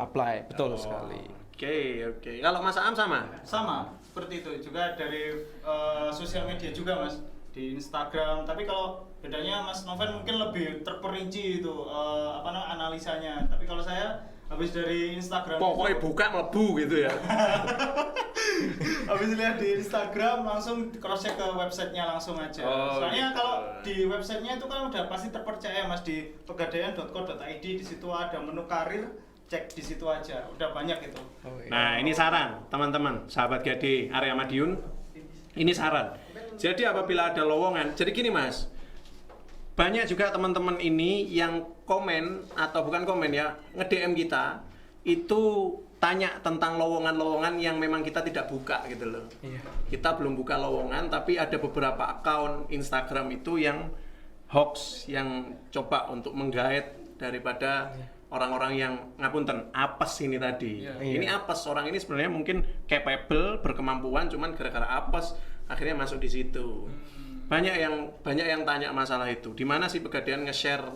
Speaker 1: Betul sekali.
Speaker 3: Oke. Kalau Mas Aam sama?
Speaker 2: Sama seperti itu juga dari sosial media juga Mas, di Instagram. Tapi kalau bedanya Mas Noven mungkin lebih terperinci itu analisanya. Tapi kalau saya habis dari Instagram
Speaker 3: Pokoknya
Speaker 2: itu,
Speaker 3: buka melebu gitu ya.
Speaker 2: habis lihat di Instagram langsung cross check ke websitenya langsung aja.
Speaker 3: Oh,
Speaker 2: Soalnya
Speaker 3: gitu.
Speaker 2: kalau di websitenya itu kan udah pasti terpercaya Mas, di pegadaian.co.id, di situ ada menu karir, cek di situ aja. Udah banyak itu.
Speaker 3: Nah, ini saran teman-teman, sahabat Gade, Arya Madiun. Ini saran. Jadi apabila ada lowongan, jadi gini Mas. Banyak juga teman-teman ini yang komen atau bukan komen ya, nge-DM kita itu tanya tentang lowongan-lowongan yang memang kita tidak buka gitu loh.
Speaker 1: Iya.
Speaker 3: Kita belum buka lowongan, tapi ada beberapa akun Instagram itu yang hoax, yang coba untuk menggait daripada orang-orang yang ngapunten apes ini tadi.
Speaker 2: Iya.
Speaker 3: Ini apes, orang ini sebenarnya mungkin capable, berkemampuan, cuman gara-gara apes akhirnya masuk di situ. Banyak yang tanya masalah itu. Di mana sih Pegadaian nge-share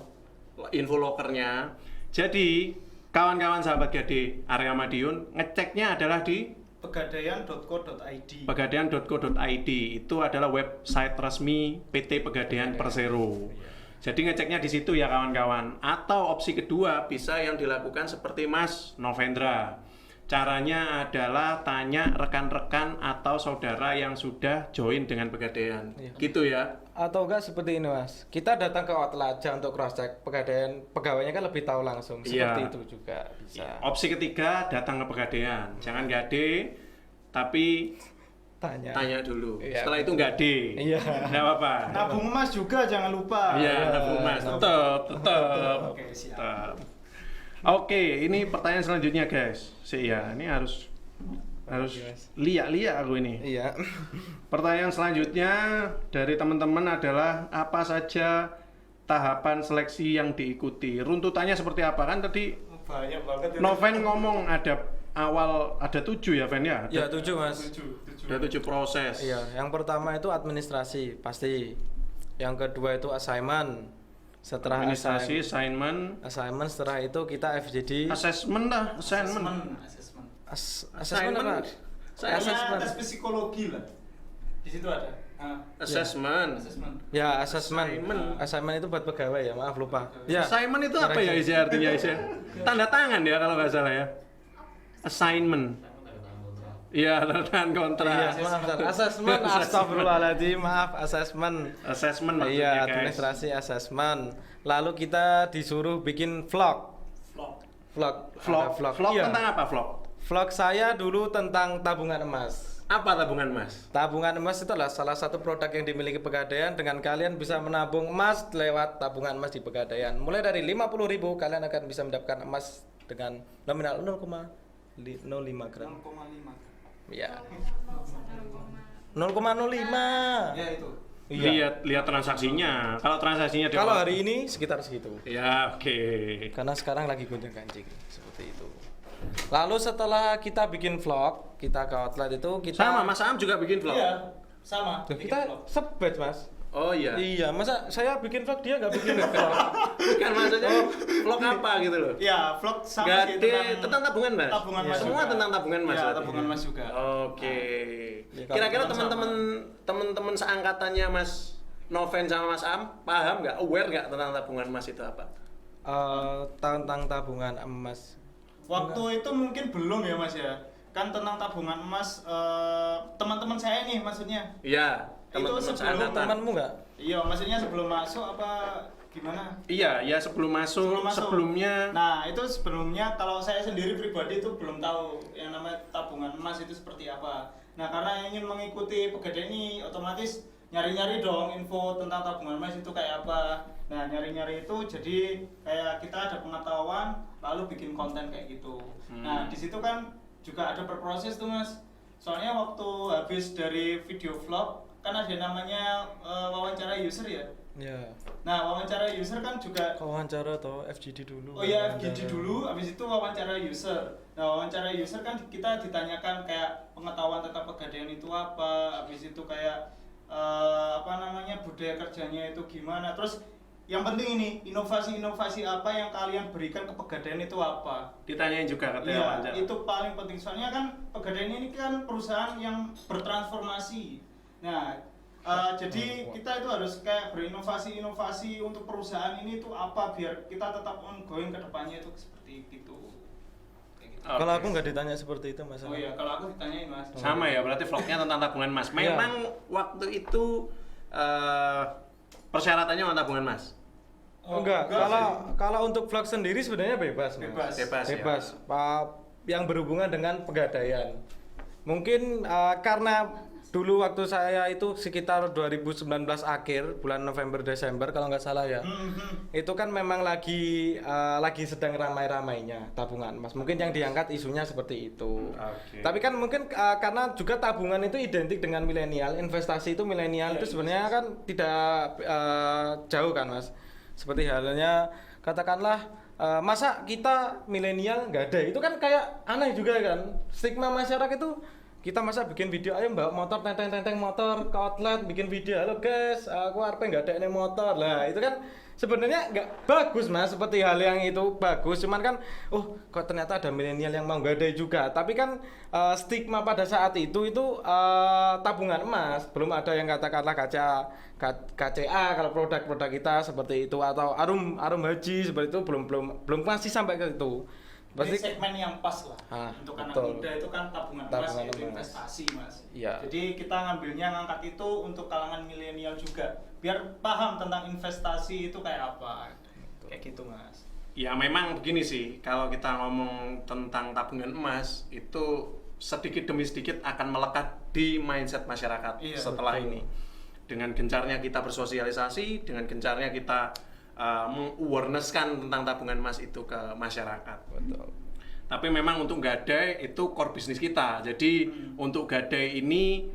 Speaker 3: info lokernya? Jadi kawan-kawan sahabat Gade Arya Madiun ngeceknya adalah di
Speaker 2: pegadaian.co.id.
Speaker 3: pegadaian.co.id. Itu adalah website resmi PT Pegadaian Persero. Jadi ngeceknya di situ ya kawan-kawan. Atau opsi kedua bisa yang dilakukan seperti Mas Novendra. Caranya adalah tanya rekan-rekan atau saudara yang sudah join dengan Pegadaian.
Speaker 1: Iya.
Speaker 3: Gitu ya.
Speaker 1: Atau enggak seperti ini Mas, kita datang ke outlet aja untuk cross check. Pegadaian pegawainya kan lebih tahu langsung.
Speaker 3: Iya.
Speaker 1: Seperti itu juga bisa.
Speaker 3: Opsi ketiga datang ke Pegadaian. Jangan Gade, tapi tanya dulu.
Speaker 1: Iya.
Speaker 3: Setelah itu Gade.
Speaker 1: Iya.
Speaker 3: Nggak apa-apa.
Speaker 2: Nabung emas juga jangan lupa.
Speaker 3: Iya, nabung Mas. Tetap.
Speaker 2: Oke, siap.
Speaker 3: Tetap. Oke, ini pertanyaan selanjutnya guys. Ini harus liak-liak aku ini.
Speaker 1: Iya.
Speaker 3: Pertanyaan selanjutnya dari teman-teman adalah apa saja tahapan seleksi yang diikuti? Runtutannya seperti apa? Kan tadi
Speaker 2: Banyak banget itu.
Speaker 3: Noven ngomong ada 7 ya, Ven ya?
Speaker 1: Ya, 7 Mas.
Speaker 3: Ada 7 proses.
Speaker 1: Iya, yang pertama itu administrasi pasti. Yang kedua itu assignment. Setelah
Speaker 3: Administrasi, assignment,
Speaker 1: setelah itu kita FGD.
Speaker 3: assessment lah, assignment.
Speaker 2: Assessment.
Speaker 1: Assessment apa?
Speaker 2: Kayaknya tes psikologi lah. Di situ ada.
Speaker 3: Assessment.
Speaker 2: Assessment.
Speaker 1: Ya, assessment.
Speaker 3: Assignment.
Speaker 1: Assignment itu buat pegawai ya, maaf lupa. Ya.
Speaker 3: Assignment itu apa ya Isya, artinya Isya? Tanda tangan ya kalau nggak salah ya. Assignment. Iya, tanda tangan kontrak.
Speaker 1: Iya, maaf. Assessment, astagfirullahaladzim, maaf, assessment.
Speaker 3: Assessment maksudnya
Speaker 1: Iya,
Speaker 3: guys.
Speaker 1: administrasi assessment. Lalu kita disuruh bikin vlog.
Speaker 3: Vlog
Speaker 1: Ada
Speaker 3: Iya.
Speaker 1: Iya.
Speaker 3: Tentang apa vlog?
Speaker 1: Vlog saya dulu tentang tabungan emas.
Speaker 3: Apa tabungan emas?
Speaker 1: Tabungan emas itu adalah salah satu produk yang dimiliki Pegadaian dengan kalian bisa menabung emas lewat tabungan emas di Pegadaian. Mulai dari 50.000 kalian akan bisa mendapatkan emas dengan nominal 0,05 gram.
Speaker 2: 0,5.
Speaker 1: Ya. 0,05.
Speaker 2: Ya itu.
Speaker 1: Iya.
Speaker 3: Lihat transaksinya. Kalau transaksinya di
Speaker 1: Kalau hari ini sekitar segitu.
Speaker 3: ya oke.
Speaker 1: Karena sekarang lagi gonjang-ganjing seperti itu. Lalu setelah kita bikin vlog, kita ke outlet itu kita
Speaker 3: Sama Mas Am juga bikin vlog.
Speaker 2: Iya, sama.
Speaker 1: Loh,
Speaker 2: bikin
Speaker 1: kita
Speaker 2: vlog.
Speaker 1: sebatch Mas.
Speaker 3: Oh iya.
Speaker 1: Iya, masa saya bikin vlog dia nggak bikin vlog?
Speaker 3: Bukan maksudnya vlog apa gitu loh.
Speaker 2: Ya, vlog sama sih
Speaker 3: Tentang tabungan Mas.
Speaker 2: tabungan
Speaker 1: Iya.
Speaker 2: Mas.
Speaker 3: Semua
Speaker 2: juga.
Speaker 3: tentang tabungan Mas.
Speaker 2: Ya,
Speaker 3: berarti.
Speaker 2: tabungan Mas juga.
Speaker 3: Oke.
Speaker 1: Ya, kalau
Speaker 3: Kira-kira
Speaker 2: teman-teman
Speaker 3: teman-teman seangkatannya Mas Noven sama Mas Am paham nggak, aware nggak tentang tabungan emas itu apa?
Speaker 1: Tentang tabungan emas.
Speaker 2: Waktu itu mungkin belum ya Mas ya. Kan tentang tabungan emas teman-teman saya nih maksudnya.
Speaker 3: Iya,
Speaker 2: Itu
Speaker 3: teman-teman
Speaker 2: sebelum
Speaker 3: seangkatan.
Speaker 1: Temanmu nggak?
Speaker 2: Iya, maksudnya sebelum masuk apa gimana?
Speaker 3: Iya, ya sebelum masuk, sebelumnya.
Speaker 2: Nah, itu sebelumnya kalau saya sendiri pribadi itu belum tahu yang namanya tabungan emas itu seperti apa. Nah, karena ingin mengikuti Pegadaian ini otomatis nyari-nyari dong info tentang tabungan emas itu kayak apa. Nah, nyari-nyari itu jadi kayak kita ada pengetahuan lalu bikin konten kayak gitu. Nah, di situ kan juga ada berproses tuh Mas. Soalnya waktu habis dari video vlog kan ada namanya wawancara user ya.
Speaker 1: Ya.
Speaker 2: Nah, wawancara user kan juga
Speaker 1: Wawancara atau FGD dulu.
Speaker 2: oh iya
Speaker 1: Wawancara.
Speaker 2: FGD dulu, habis itu wawancara user. Nah, wawancara user kan kita ditanyakan kayak pengetahuan tentang Pegadaian itu apa, habis itu kayak apa namanya budaya kerjanya itu gimana. Terus yang penting ini inovasi-inovasi apa yang kalian berikan ke Pegadaian itu apa?
Speaker 3: Ditanyain juga katanya
Speaker 2: Iya,
Speaker 3: wawancara.
Speaker 2: itu paling penting soalnya kan Pegadaian ini kan perusahaan yang bertransformasi. Nah, jadi kita itu harus kayak berinovasi-inovasi untuk perusahaan ini tuh apa biar kita tetap ongoing ke depannya itu seperti itu. Kayak gitu.
Speaker 1: Kalau aku nggak ditanya seperti itu Mas.
Speaker 2: Oh iya, kalau aku ditanyain Mas.
Speaker 3: Sama ya, berarti vlognya tentang tabungan emas. Memang waktu itu persyaratannya tentang tabungan emas.
Speaker 1: Enggak, kalau untuk vlog sendiri sebenarnya bebas, Mas.
Speaker 2: Bebas.
Speaker 3: Bebas.
Speaker 1: Bebas.
Speaker 3: Ya.
Speaker 1: Yang berhubungan dengan Pegadaian. Mungkin karena dulu waktu saya itu sekitar 2019 akhir bulan November Desember kalau nggak salah ya. Itu kan memang lagi sedang ramai-ramainya tabungan Mas. Mungkin yang diangkat isunya seperti itu.
Speaker 3: Oke.
Speaker 1: Tapi kan mungkin karena juga tabungan itu identik dengan milenial, investasi itu milenial itu sebenarnya kan tidak jauh kan Mas. Seperti halnya katakanlah masa kita milenial nggak ada, itu kan kayak aneh juga kan. Stigma masyarakat itu kita masa bikin video ayo bawa motor tenteng motor ke outlet bikin video, halo guys aku arep nggak ada ini motor lah, itu kan sebenarnya nggak bagus Mas. Seperti hal yang itu bagus, cuman kan kok ternyata ada milenial yang mau gadai juga. Tapi kan stigma pada saat itu tabungan emas, belum ada yang katakanlah KCA kalau produk-produk kita seperti itu, atau arum haji seperti itu belum masih sampai ke itu.
Speaker 2: Pasti segmen yang pas lah untuk anak
Speaker 1: betul.
Speaker 2: muda itu kan tabungan emas itu investasi Mas.
Speaker 1: Iya.
Speaker 2: Jadi kita ngambilnya ngangkat itu untuk kalangan milenial juga biar paham tentang investasi itu kayak apa. Kayak gitu Mas.
Speaker 3: Ya memang begini sih, kalau kita ngomong tentang tabungan emas itu sedikit demi sedikit akan melekat di mindset masyarakat setelah
Speaker 1: betul.
Speaker 3: ini. Dengan gencarnya kita bersosialisasi, dengan gencarnya kita meng-awareness-kan tentang tabungan emas itu ke masyarakat.
Speaker 1: Betul.
Speaker 3: Tapi memang untuk gadai itu core bisnis kita. Jadi untuk gadai ini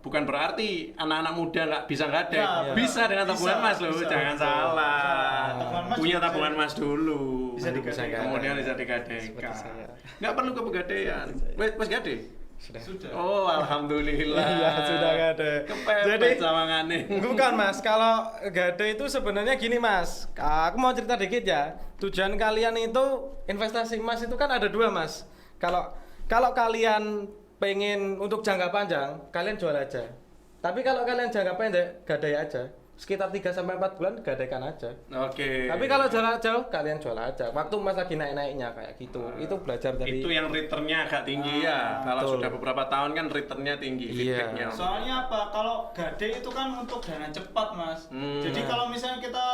Speaker 3: bukan berarti anak-anak muda nggak bisa gadai.
Speaker 2: Ya,
Speaker 3: bisa dengan tabungan emas loh,
Speaker 2: bisa,
Speaker 3: jangan
Speaker 2: bisa.
Speaker 3: salah.
Speaker 2: Tabungan emas
Speaker 3: Punya
Speaker 2: juga
Speaker 3: tabungan emas dulu.
Speaker 2: Bisa digadaikan.
Speaker 3: Kemudian bisa
Speaker 1: Seperti
Speaker 3: digadaikan.
Speaker 1: saya.
Speaker 3: Nggak perlu ke pegadaian. Wes gadai.
Speaker 1: Sudah.
Speaker 3: Oh, alhamdulillah.
Speaker 1: Iya, sudah gadai.
Speaker 3: Kepepet sawangane.
Speaker 1: Bukan Mas, kalau gadai itu sebenarnya gini Mas. Aku mau cerita dikit ya. Tujuan kalian itu investasi emas itu kan ada dua Mas. Kalau kalian pengen untuk jangka panjang, kalian jual aja. Tapi kalau kalian jangka pendek, gadai aja. Sekitar 3-4 bulan gadaikan aja.
Speaker 3: Oke.
Speaker 1: Tapi kalau jarak jauh kalian jual aja. Waktu emas lagi naik-naiknya kayak gitu. Itu belajar dari
Speaker 3: itu yang returnnya agak tinggi ya. Kalau
Speaker 1: betul.
Speaker 3: sudah beberapa tahun kan returnnya tinggi,
Speaker 1: Iya.
Speaker 3: feedbacknya.
Speaker 2: Soalnya apa? Kalau gadai itu kan untuk dana cepat Mas. Jadi kalau misalnya kita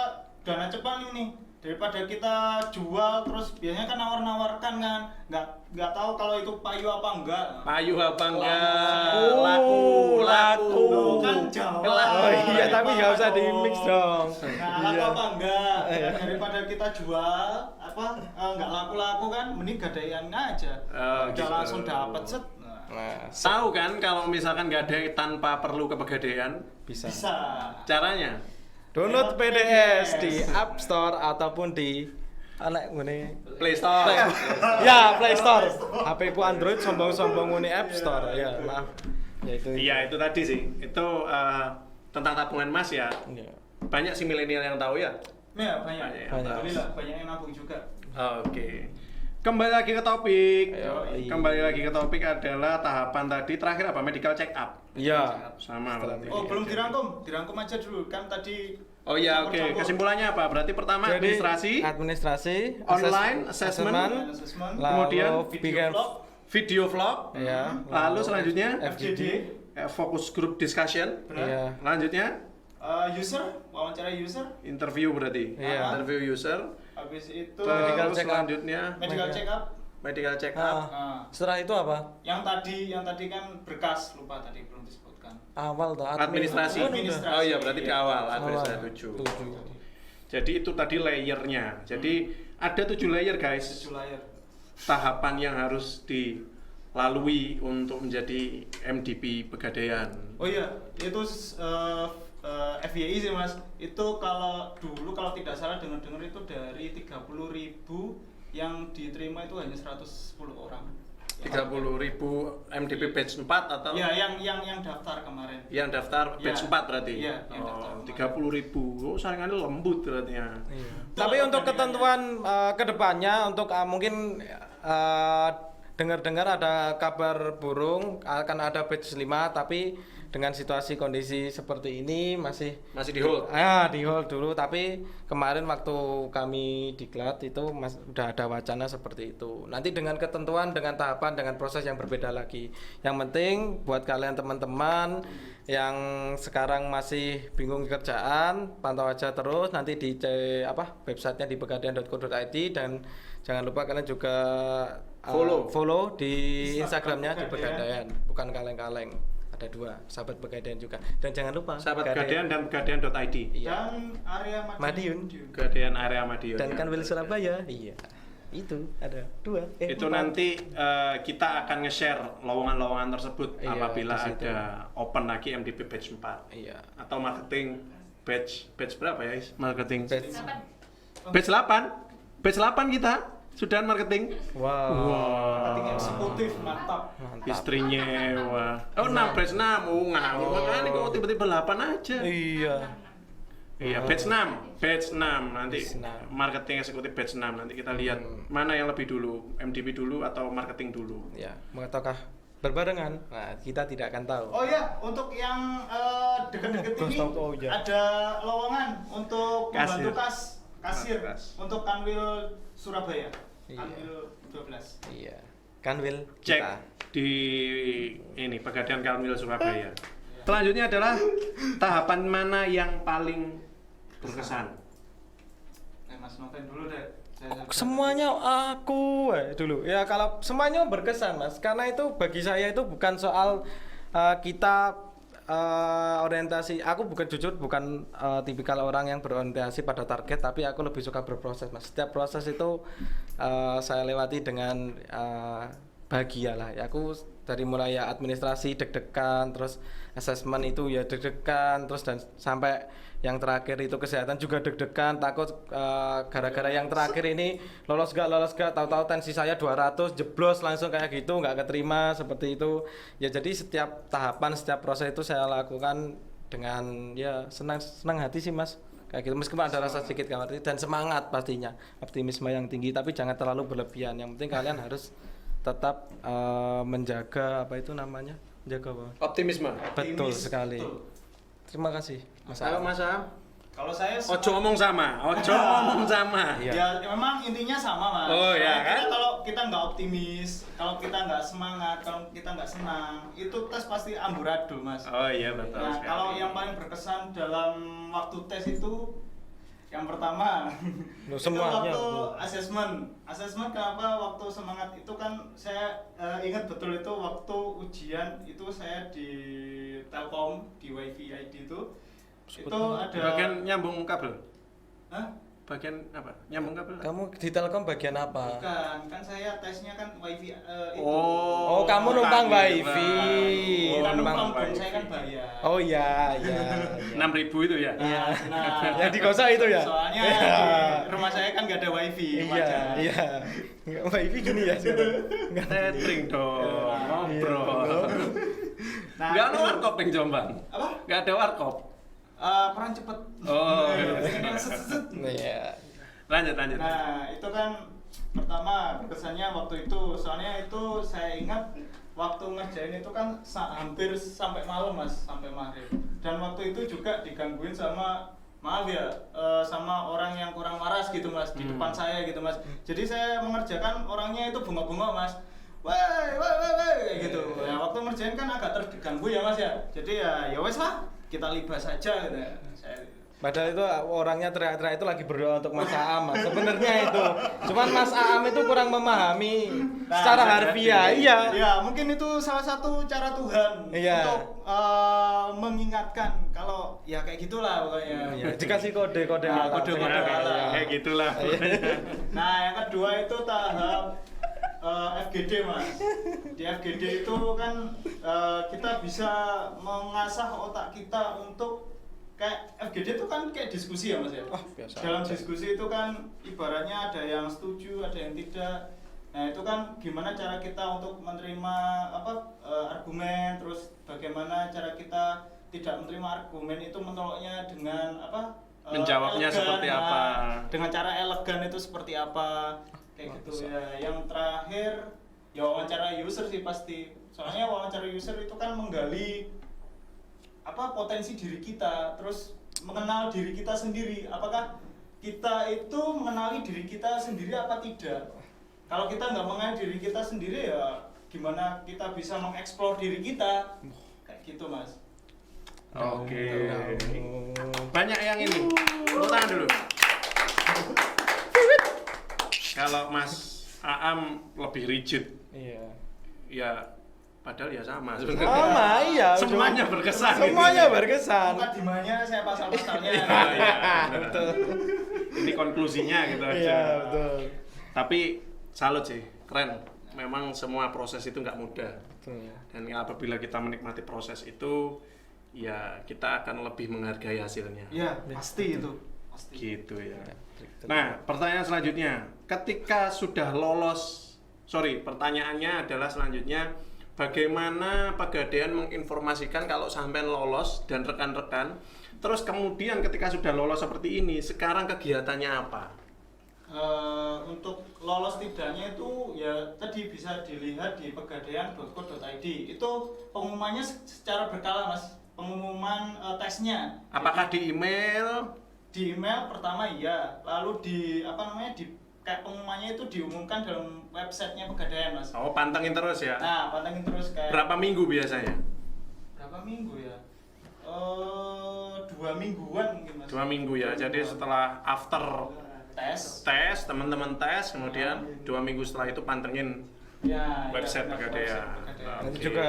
Speaker 2: dana cepat ini daripada kita jual terus biasanya kan nawar-nawarkan kan, nggak tahu kalau itu payu apa enggak.
Speaker 3: Payu apa enggak?
Speaker 1: Laku.
Speaker 2: Loh, kan Jawa.
Speaker 1: Oh iya, tapi nggak usah di mix dong.
Speaker 2: Nah, laku apa enggak? Daripada kita jual enggak laku-laku kan, mending gadaian aja.
Speaker 3: Oh,
Speaker 2: Udah
Speaker 3: gitu.
Speaker 2: langsung dapat set.
Speaker 1: Nah,
Speaker 3: Tahu kan kalau misalkan gadai tanpa perlu ke Pegadaian,
Speaker 1: bisa.
Speaker 2: Bisa.
Speaker 3: caranya?
Speaker 1: Download PDS di App Store ataupun di anak ngene
Speaker 3: Play Store.
Speaker 1: ya Play Store. HP ku Android sombong-sombong ngene App Store. Ya, maaf. Ya itu.
Speaker 3: Iya, itu tadi sih. Itu tentang tabungan emas ya.
Speaker 1: Iya.
Speaker 3: Banyak si milenial yang tahu ya.
Speaker 2: Ya, banyak.
Speaker 3: Banyak.
Speaker 2: Alhamdulillah banyak yang nabung juga.
Speaker 3: Oke. Kembali lagi ke topik.
Speaker 1: Ayo.
Speaker 3: Kembali lagi ke topik adalah tahapan tadi terakhir apa? Medical check up.
Speaker 1: Iya.
Speaker 3: Sama berarti.
Speaker 2: Oh, belum dirangkum aja dulu kan tadi.
Speaker 3: Oh iya, oke.
Speaker 2: campur-campur.
Speaker 3: Kesimpulannya apa? Berarti pertama
Speaker 1: Jadi,
Speaker 3: administrasi,
Speaker 1: administrasi,
Speaker 3: online assessment,
Speaker 2: Assessment,
Speaker 1: lalu
Speaker 3: kemudian
Speaker 1: bikin
Speaker 3: video vlog,
Speaker 1: ya,
Speaker 3: lalu selanjutnya
Speaker 2: FGD,
Speaker 3: fokus group discussion,
Speaker 2: benar.
Speaker 1: Iya.
Speaker 3: selanjutnya
Speaker 2: User, wawancara user,
Speaker 3: interview berarti.
Speaker 1: Iya.
Speaker 3: Interview user,
Speaker 2: habis itu
Speaker 1: Medical
Speaker 3: terus
Speaker 1: check up.
Speaker 3: selanjutnya
Speaker 2: medical check up.
Speaker 3: medical check
Speaker 1: Ah,
Speaker 3: up.
Speaker 2: Nah,
Speaker 1: setelah itu apa?
Speaker 2: yang tadi kan berkas, lupa tadi belum disebutkan.
Speaker 1: Awal tuh
Speaker 3: Administrasi.
Speaker 2: Administrasi.
Speaker 3: Oh iya, berarti di awal
Speaker 1: Awal.
Speaker 3: administrasi 7.
Speaker 1: 7.
Speaker 3: Jadi itu tadi layernya. Jadi ada 7 layer guys.
Speaker 2: 7 layer.
Speaker 3: Tahapan yang harus dilalui untuk menjadi MDP Pegadaian.
Speaker 2: Oh iya, itu FYI sih Mas. Itu kalau tidak salah dengar-dengar itu dari 30.000 yang diterima itu hanya 110 orang.
Speaker 3: 30.000 MDP batch 4 atau
Speaker 2: Ya, yang daftar kemarin.
Speaker 3: yang daftar batch
Speaker 2: Ya.
Speaker 3: 4 berarti?
Speaker 2: Iya, yang daftar
Speaker 3: Oh,
Speaker 2: kemarin.
Speaker 3: 30.000. Oh, saringannya lembut berarti ya.
Speaker 1: Iya. Tapi untuk ketentuan kedepannya untuk mungkin dengar-dengar ada kabar burung akan ada batch 5 tapi dengan situasi kondisi seperti ini masih
Speaker 3: Masih di hold.
Speaker 1: di hold dulu, tapi kemarin waktu kami diklat itu udah ada wacana seperti itu. Nanti dengan ketentuan, dengan tahapan, dengan proses yang berbeda lagi. Yang penting buat kalian teman-teman yang sekarang masih bingung kerjaan, pantau aja terus nanti di websitenya di pegadaian.co.id, dan jangan lupa kalian juga follow di Instagramnya di Pegadaian, bukan kaleng-kaleng. Ada 2, sahabat Pegadaian juga. Dan jangan lupa
Speaker 3: Sahabat Pegadaian dan pegadaian.id.
Speaker 1: Iya.
Speaker 2: Dan area
Speaker 1: Madiun.
Speaker 3: Pegadaian area Madiun.
Speaker 1: Dan
Speaker 3: ya.
Speaker 1: Kanwil Surabaya. Iya. Itu ada 2.
Speaker 3: Itu
Speaker 1: 4.
Speaker 3: nanti kita akan nge-share lowongan-lowongan tersebut
Speaker 1: Iya,
Speaker 3: apabila
Speaker 1: di situ.
Speaker 3: ada open lagi MDP batch 4
Speaker 1: Iya.
Speaker 3: atau marketing batch berapa ya Is? Marketing
Speaker 1: Batch.
Speaker 3: batch 8 batch 8 kita sudah marketing.
Speaker 1: Wow.
Speaker 2: marketing eksekutif, mantap.
Speaker 3: Istrinya wah. Oh, 6 batch 6. Oh, ngawur makanya kok tiba-tiba 8 aja.
Speaker 1: Iya.
Speaker 3: Iya, batch 6 nanti
Speaker 1: Batch 6.
Speaker 3: marketing eksekutif batch 6 nanti kita lihat mana yang lebih dulu, MDP dulu atau marketing dulu.
Speaker 1: Ya, ataukah berbarengan? Nah, kita tidak akan tahu.
Speaker 2: Oh iya, untuk yang deket-deket ini
Speaker 1: Oh, iya.
Speaker 2: ada lowongan untuk
Speaker 3: Kasir.
Speaker 2: membantu kasir
Speaker 3: Kas.
Speaker 2: untuk Kanwil Surabaya.
Speaker 1: Iya.
Speaker 2: Kanwil 12.
Speaker 1: Iya. Kanwil
Speaker 3: Cek
Speaker 1: kita.
Speaker 3: di ini Pegadaian Kanwil Surabaya. Selanjutnya adalah tahapan mana yang paling berkesan.
Speaker 2: Mas Noven dulu deh.
Speaker 1: Semuanya aku dulu. Ya, kalau semuanya berkesan, Mas. Karena itu bagi saya itu bukan soal kita orientasi. Aku bukan tipikal orang yang berorientasi pada target, tapi aku lebih suka berproses, Mas. Setiap proses itu saya lewati dengan bahagia lah. Ya, aku dari mulai ya administrasi deg-degan, terus asesmen itu ya deg-degan, terus dan sampai yang terakhir itu kesehatan juga deg-degan, takut gara-gara yang terakhir ini lolos gak, tahu-tahu tensi saya 200 jeblos langsung kayak gitu, nggak keterima seperti itu. Ya jadi setiap tahapan, setiap proses itu saya lakukan dengan ya senang hati sih, Mas. Kayak gitu, meskipun ada rasa sedikit khawatir dan semangat pastinya, optimisme yang tinggi, tapi jangan terlalu berlebihan. Yang penting kalian harus tetap menjaga menjaga apa?
Speaker 3: Optimisme.
Speaker 1: Betul
Speaker 2: Optimis,
Speaker 1: sekali.
Speaker 2: betul.
Speaker 1: Terima kasih, Mas.
Speaker 3: Ayo Mas Am.
Speaker 2: Kalau saya
Speaker 3: Ojo ngomong sama.
Speaker 1: Iya.
Speaker 2: ya memang intinya sama, Mas.
Speaker 3: Oh, ya,
Speaker 2: Karena
Speaker 3: kan?
Speaker 2: kalau kita nggak optimis, kalau kita nggak semangat, kalau kita nggak senang, itu tes pasti amburadul, Mas.
Speaker 3: Oh iya betul.
Speaker 2: Nah,
Speaker 3: sekali.
Speaker 2: kalau yang paling berkesan dalam waktu tes itu Yang pertama,
Speaker 1: Loh,
Speaker 2: itu
Speaker 1: semuanya,
Speaker 2: waktu
Speaker 1: Bu.
Speaker 2: asesmen kenapa waktu semangat itu kan saya ingat betul itu waktu ujian itu saya di Telkom di WiFi ID itu ada
Speaker 3: bagian nyambung kabel.
Speaker 2: Hah?
Speaker 3: Bagian apa? Nyambung kabel.
Speaker 1: Kamu di Telkom bagian apa?
Speaker 2: Bukan, kan saya tesnya kan WiFi itu.
Speaker 1: Oh, kamu numpang WiFi.
Speaker 2: Bukan
Speaker 1: numpang
Speaker 2: numpang dong,
Speaker 3: WiFi.
Speaker 2: saya kan bayar.
Speaker 1: Oh iya, iya.
Speaker 3: 6.000 itu ya?
Speaker 1: Iya.
Speaker 2: Nah,
Speaker 1: Yang di kosa itu ya?
Speaker 2: Soalnya
Speaker 1: Iya.
Speaker 2: di rumah saya kan nggak ada WiFi.
Speaker 1: Iya,
Speaker 2: wajar.
Speaker 1: iya. Nggak, WiFi gini ya sekarang. Nggak.
Speaker 3: Tethering dong,
Speaker 1: Iya.
Speaker 3: ngobrol.
Speaker 2: Nah,
Speaker 3: Nggak ada
Speaker 2: itu-
Speaker 3: warkop di Jombang.
Speaker 2: Apa?
Speaker 3: Nggak ada warkop.
Speaker 2: Peran cepet.
Speaker 3: Oh,
Speaker 2: Nah,
Speaker 3: iya.
Speaker 2: ini yang set-set.
Speaker 1: Iya.
Speaker 3: Lanjut.
Speaker 2: Nah, itu kan pertama kesannya waktu itu, soalnya itu saya ingat waktu ngerjain itu kan hampir sampai malam Mas, sampai maghrib. Dan waktu itu juga digangguin sama maaf ya, sama orang yang kurang waras gitu Mas, di depan saya gitu Mas. Jadi saya mengerjakan orangnya itu bunga-bunga Mas. Woi, kayak gitu. Ya waktu ngerjain kan agak terganggu ya Mas ya. Jadi ya wes lah, kita libas saja gitu. Saya
Speaker 1: Padahal itu orangnya teriak-teriak itu lagi berdoa untuk Mas Aam, Mas. Sebenarnya itu. Cuman Mas Aam itu kurang memahami
Speaker 2: Nah,
Speaker 1: secara
Speaker 2: bisa
Speaker 1: harfiah.
Speaker 2: jadi.
Speaker 1: Iya.
Speaker 2: Ya, mungkin itu salah satu cara Tuhan
Speaker 1: Iya.
Speaker 2: untuk mengingatkan kalau ya kayak gitulah pokoknya.
Speaker 1: Iya, dikasih kode-kode
Speaker 2: Nah,
Speaker 1: alat.
Speaker 2: kode-kode
Speaker 1: Iya,
Speaker 2: alat.
Speaker 1: iya.
Speaker 3: Kayak gitulah.
Speaker 2: Nah, yang kedua itu tahap FGD Mas. Di FGD itu kan kita bisa mengasah otak kita untuk kayak FGD itu kan kayak diskusi ya Mas ya.
Speaker 1: Oh, biasa
Speaker 2: Dalam
Speaker 1: aja.
Speaker 2: diskusi itu kan ibaratnya ada yang setuju, ada yang tidak. Nah, itu kan gimana cara kita untuk menerima argumen, terus bagaimana cara kita tidak menerima argumen itu menolaknya dengan
Speaker 3: Menjawabnya seperti apa.
Speaker 2: dengan cara elegan itu seperti apa kayak gitu ya. Yang terakhir ya wawancara user sih pasti, soalnya wawancara user itu kan menggali potensi diri kita, terus mengenal diri kita sendiri, apakah kita itu mengenali diri kita sendiri apa tidak. Kalau kita nggak mengenal diri kita sendiri ya gimana kita bisa mengeksplor diri kita kayak gitu Mas.
Speaker 3: Oke. Banyak yang ini. Tepuk tangan dulu. Kalau Mas Aam lebih rigid,
Speaker 1: Iya.
Speaker 3: ya padahal ya sama sebenarnya.
Speaker 1: Sama, iya.
Speaker 3: Semuanya
Speaker 1: Cuma-
Speaker 3: berkesan.
Speaker 1: Semuanya
Speaker 3: gitu.
Speaker 1: berkesan.
Speaker 2: Bukan dimanya saya pasal-pasalnya.
Speaker 3: Iya,
Speaker 1: Betul.
Speaker 3: Ini konklusinya gitu aja.
Speaker 1: Iya, betul.
Speaker 3: Tapi salut sih, keren. Memang semua proses itu nggak mudah.
Speaker 1: Betul.
Speaker 3: Dan apabila kita menikmati proses itu, ya kita akan lebih menghargai hasilnya.
Speaker 2: Iya, pasti itu. Pasti.
Speaker 3: Gitu ya.
Speaker 1: Betul.
Speaker 3: Nah, pertanyaan selanjutnya, ketika sudah lolos, pertanyaannya adalah selanjutnya, bagaimana Pegadaian menginformasikan kalau sampai lolos dan rekan-rekan, terus kemudian ketika sudah lolos seperti ini, sekarang kegiatannya apa?
Speaker 2: Untuk lolos tidaknya itu ya tadi bisa dilihat di pegadaian.co.id. Itu pengumumannya secara berkala Mas. Pengumuman tesnya.
Speaker 3: Apakah di email?
Speaker 2: Di email pertama iya, lalu di kayak pengumumannya itu diumumkan dalam websitenya Pegadaian Mas.
Speaker 3: Oh, pantengin terus ya.
Speaker 2: Nah, pantengin terus kayak
Speaker 3: Berapa minggu biasanya?
Speaker 2: berapa minggu ya? 2 mingguan mungkin Mas.
Speaker 3: 2 minggu ya. Jadi setelah after tes, teman-teman tes, kemudian 2 minggu setelah itu pantengin
Speaker 2: Ya,
Speaker 3: website
Speaker 2: benar,
Speaker 3: Pegadaian.
Speaker 2: website Pegadaian.
Speaker 1: Nanti
Speaker 3: Oke.
Speaker 1: juga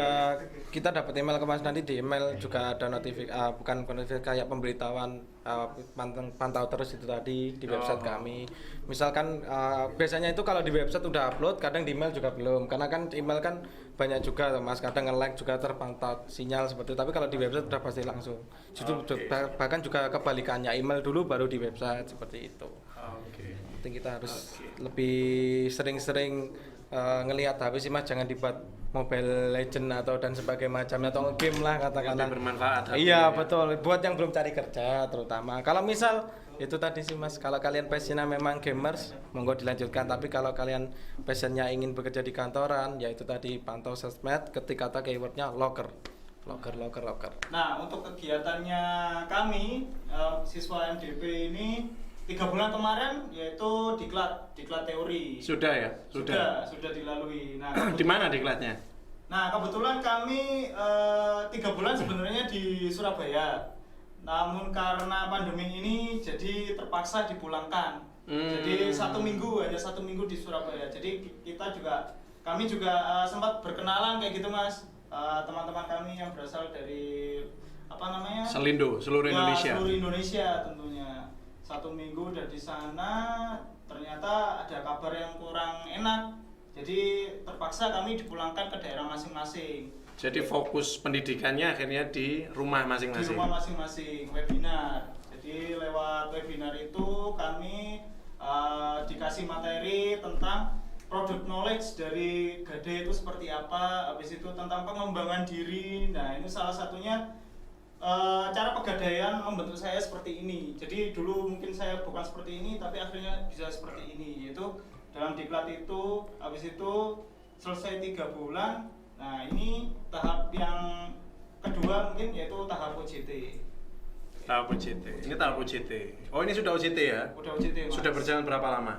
Speaker 1: kita dapat email ke Mas, nanti di email juga ada bukan notifikasi, kayak pemberitahuan pantau terus itu tadi di website kami. Misalkan biasanya itu kalau di website udah upload, kadang di email juga belum, karena kan email kan banyak juga Mas, kadang nge-lag juga terpantau sinyal seperti itu, tapi kalau di website udah pasti langsung.
Speaker 3: Oke.
Speaker 1: Bahkan juga kebalikannya, email dulu baru di website seperti itu.
Speaker 3: Oke.
Speaker 1: Penting kita harus
Speaker 3: Oke.
Speaker 1: lebih sering-sering ngelihat HP sih Mas, jangan dibuat Mobile Legend atau dan sebagainya macamnya, atau game lah katakanlah.
Speaker 3: Lebih bermanfaat HP-nya
Speaker 1: Iya
Speaker 3: ya.
Speaker 1: betul, buat yang belum cari kerja terutama. Kalau misal itu tadi sih Mas, kalau kalian passionnya memang gamers, monggo dilanjutkan. Tapi kalau kalian passionnya ingin bekerja di kantoran, ya itu tadi pantau sosmed, ketik kata keywordnya locker.
Speaker 2: Nah, untuk kegiatannya kami siswa MDP ini 3 bulan kemarin yaitu diklat teori.
Speaker 3: Sudah ya?
Speaker 2: Sudah dilalui. Nah,
Speaker 3: Di mana diklatnya?
Speaker 2: Nah, kebetulan kami 3 bulan sebenarnya di Surabaya. namun karena pandemi ini jadi terpaksa dipulangkan. Jadi hanya 1 minggu di Surabaya. Jadi kami juga sempat berkenalan kayak gitu Mas. Teman-teman kami yang berasal dari
Speaker 3: Selindo, seluruh Indonesia.
Speaker 2: Seluruh Indonesia tentunya. 1 minggu udah di sana, ternyata ada kabar yang kurang enak. Jadi terpaksa kami dipulangkan ke daerah masing-masing.
Speaker 3: Jadi fokus pendidikannya akhirnya di rumah
Speaker 2: Di
Speaker 3: masing-masing.
Speaker 2: rumah masing-masing, webinar. Jadi lewat webinar itu kami dikasih materi tentang product knowledge dari Gade itu seperti apa, habis itu tentang pengembangan diri. Nah ini salah satunya cara pegadaian membentuk saya seperti ini. Jadi dulu mungkin saya bukan seperti ini, tapi akhirnya bisa seperti ini. Yaitu dalam diklat itu, habis itu selesai 3 bulan. Nah ini tahap yang kedua mungkin yaitu tahap OJT.
Speaker 3: Tahap OJT. Ini tahap OJT. Oh ini sudah OJT ya?
Speaker 2: Udah OJT Mas.
Speaker 3: Sudah berjalan berapa lama?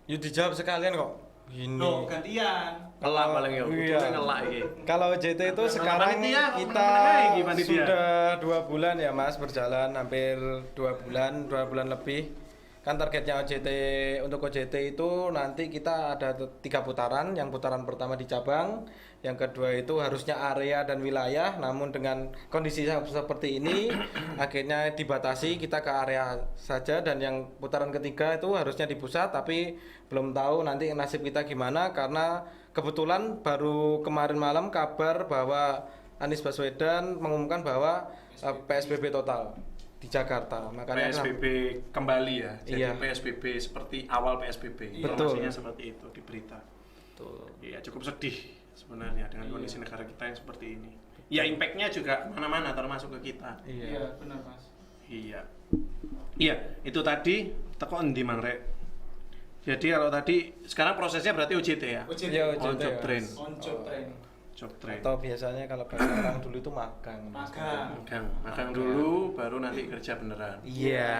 Speaker 1: Yuk dijawab sekalian kok. Ini.
Speaker 2: Loh, gantian.
Speaker 3: Ngelak paling ya.
Speaker 1: Iya.
Speaker 3: Kudune ngelak iki.
Speaker 1: Kalau JT itu sekarang
Speaker 3: panitia,
Speaker 1: kita
Speaker 3: menengah iki panitia.
Speaker 1: sudah 2 bulan ya Mas, berjalan hampir 2 bulan lebih. Kan targetnya OJT untuk OJT itu nanti kita ada 3 putaran. Yang putaran pertama di cabang, yang kedua itu harusnya area dan wilayah. Namun dengan kondisi seperti ini akhirnya dibatasi kita ke area saja, dan yang putaran ketiga itu harusnya di pusat, tapi belum tahu nanti nasib kita gimana karena kebetulan baru kemarin malam kabar bahwa Anies Baswedan mengumumkan bahwa PSBB total di Jakarta. Makanya
Speaker 3: PSBB kembali ya. Jadi
Speaker 1: Iya.
Speaker 3: PSBB seperti awal PSBB.
Speaker 1: Betul.
Speaker 3: Informasinya seperti itu di berita.
Speaker 1: Betul.
Speaker 3: Iya, cukup sedih sebenarnya dengan kondisi negara kita yang seperti ini. Ya impact-nya juga mana-mana termasuk ke kita.
Speaker 2: Iya, benar Mas.
Speaker 3: Iya. Iya, itu tadi teko endi Mang Rek? Jadi kalau tadi sekarang prosesnya berarti OJT ya?
Speaker 2: OJT.
Speaker 1: Iya,
Speaker 3: On
Speaker 1: OJT,
Speaker 3: job
Speaker 1: Mas.
Speaker 3: train.
Speaker 2: On job training.
Speaker 3: Job train.
Speaker 1: Atau biasanya kalau bahasa orang dulu itu magang. Mas.
Speaker 2: Magang.
Speaker 3: Magang dulu baru nanti kerja beneran.
Speaker 1: Iya.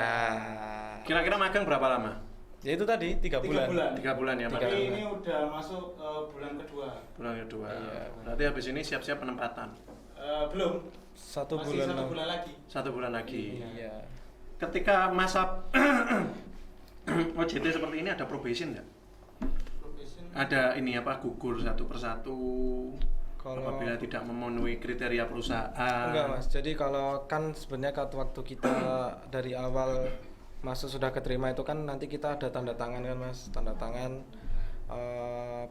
Speaker 3: Kira-kira magang berapa lama?
Speaker 1: Ya itu tadi 3 bulan.
Speaker 3: 3 bulan ya
Speaker 1: Tiga
Speaker 3: magang.
Speaker 2: Tapi ini udah masuk bulan kedua.
Speaker 3: Bulan kedua.
Speaker 1: Iya.
Speaker 3: Berarti habis ini siap-siap penempatan.
Speaker 2: Belum.
Speaker 1: 1
Speaker 2: Masih
Speaker 1: bulan.
Speaker 2: 1 bulan lagi.
Speaker 3: 1 bulan lagi.
Speaker 1: Iya.
Speaker 3: Ketika masa OJT seperti ini ada probation nggak?
Speaker 2: Probation.
Speaker 3: Ada ini apa gugur satu persatu
Speaker 1: Kalau
Speaker 3: apabila tidak memenuhi kriteria perusahaan.
Speaker 1: enggak Mas, jadi kalau kan sebenarnya waktu kita dari awal masuk sudah keterima itu kan nanti kita ada tanda tangan kan Mas, tanda tangan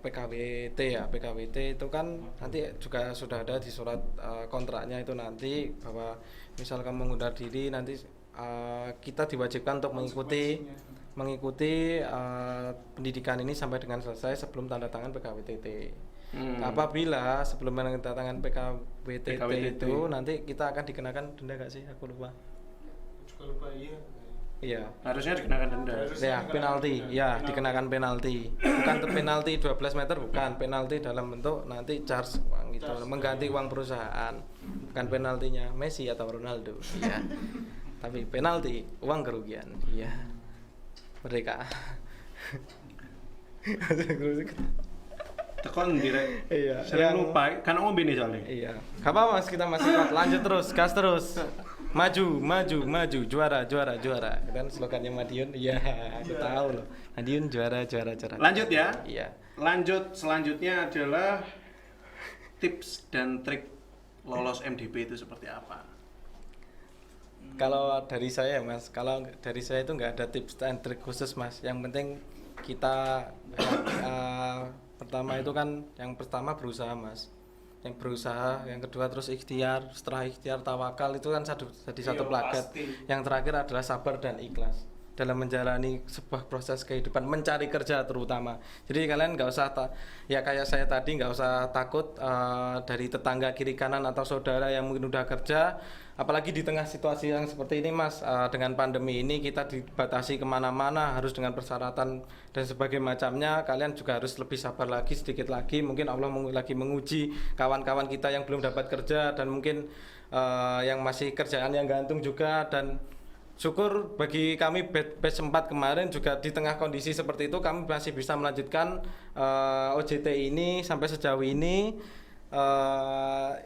Speaker 1: PKWT ya, PKWT itu kan nanti juga sudah ada di surat kontraknya itu nanti bahwa misal kamu mengundurkan diri nanti kita diwajibkan untuk mengikuti pendidikan ini sampai dengan selesai sebelum tanda tangan PKWTT. Apabila sebelum tanda tangan PKWTT itu nanti kita akan dikenakan denda gak sih? Aku lupa.
Speaker 2: Juga lupa iya.
Speaker 1: Iya.
Speaker 3: Harusnya dikenakan denda.
Speaker 2: Harusnya
Speaker 1: Ya, penalti. Ya,
Speaker 2: penalti.
Speaker 1: dikenakan penalti. Bukan penalti 12 meter, bukan. Penalti dalam bentuk nanti charge uang gitu, mengganti uang perusahaan. Bukan penaltinya Messi atau Ronaldo. Iya. Tapi penalti uang kerugian. Iya. Merdeka.
Speaker 3: Tekon direk.
Speaker 1: Iya.
Speaker 3: Sering lupa kan ngombe nih soalnya.
Speaker 1: Iya. Gak apa Mas, kita masih kuat. Lanjut terus, gas terus. Maju, juara. Kan slogannya Madiun. Iya, aku tahu loh. Madiun juara.
Speaker 3: Lanjut ya.
Speaker 1: Iya.
Speaker 3: Lanjut selanjutnya adalah tips dan trik lolos MDP itu seperti apa?
Speaker 1: Kalau dari saya Mas, kalau dari saya itu nggak ada tips dan trik khusus Mas. Yang penting kita pertama itu kan yang pertama berusaha Mas. Yang berusaha, yang kedua terus ikhtiar, setelah ikhtiar tawakal itu kan jadi satu plaket.
Speaker 2: Pasti.
Speaker 1: Yang terakhir adalah sabar dan ikhlas dalam menjalani sebuah proses kehidupan, mencari kerja terutama. Jadi kalian nggak usah ya kayak saya tadi nggak usah takut dari tetangga kiri kanan atau saudara yang mungkin udah kerja. Apalagi di tengah situasi yang seperti ini Mas, dengan pandemi ini kita dibatasi kemana-mana, harus dengan persyaratan dan sebagainya macamnya. Kalian juga harus lebih sabar lagi, sedikit lagi. Mungkin Allah lagi menguji kawan-kawan kita yang belum dapat kerja, dan mungkin yang masih kerjaan yang gantung juga. Dan syukur bagi kami batch 4 kemarin juga di tengah kondisi seperti itu kami masih bisa melanjutkan OJT ini sampai sejauh ini.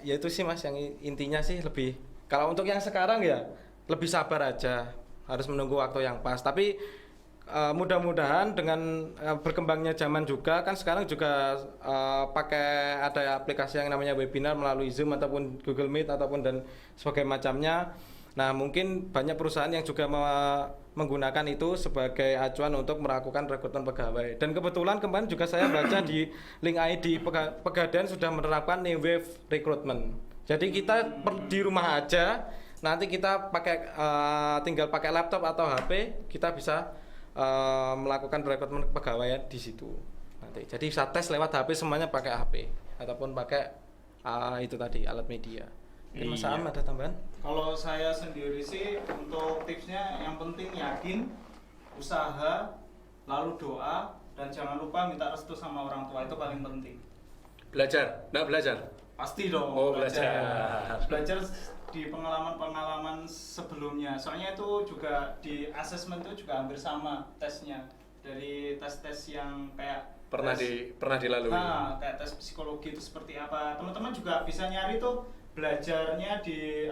Speaker 1: Yaitu sih Mas, yang intinya sih lebih Kalau untuk yang sekarang ya lebih sabar aja, harus menunggu waktu yang pas. Tapi mudah-mudahan dengan berkembangnya zaman juga kan sekarang juga pakai ada aplikasi yang namanya webinar melalui Zoom ataupun Google Meet ataupun dan sebagainya macamnya. Nah, mungkin banyak perusahaan yang juga menggunakan itu sebagai acuan untuk melakukan rekrutmen pegawai. Dan kebetulan kemarin juga saya baca di link ID Pegadaian sudah menerapkan new wave recruitment. Jadi kita di rumah aja, nanti kita tinggal pakai laptop atau HP, kita bisa melakukan rekrutmen pegawai di situ. Nanti jadi bisa tes lewat HP, semuanya pakai HP ataupun pakai itu tadi alat media. Mungkin Mas Am ada tambahan?
Speaker 2: Kalau saya sendiri sih untuk tipsnya yang penting yakin, usaha, lalu doa, dan jangan lupa minta restu sama orang tua, itu paling penting.
Speaker 3: Belajar, enggak belajar?
Speaker 2: Pasti dong.
Speaker 3: Oh, belajar.
Speaker 2: Belajar di pengalaman-pengalaman sebelumnya. Soalnya itu juga di asesmen itu juga hampir sama tesnya. Dari tes-tes yang kayak
Speaker 3: Pernah dilalui.
Speaker 2: Nah, kayak tes psikologi itu seperti apa. Teman-teman juga bisa nyari tuh belajarnya di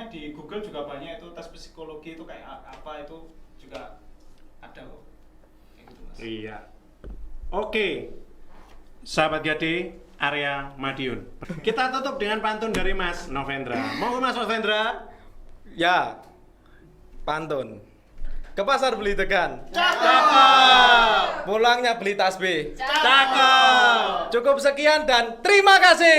Speaker 2: di Google juga banyak itu tes psikologi itu kayak apa itu juga ada kok. Kayak gitu, Mas.
Speaker 3: Iya. Oke. Sahabat Gade, area Madiun. Kita tutup dengan pantun dari Mas Novendra. Mau Mas Novendra?
Speaker 1: Ya, pantun. Ke pasar beli tegan.
Speaker 3: Cakep.
Speaker 1: Pulangnya beli tasbih.
Speaker 3: Cakep.
Speaker 1: Cukup sekian dan terima kasih.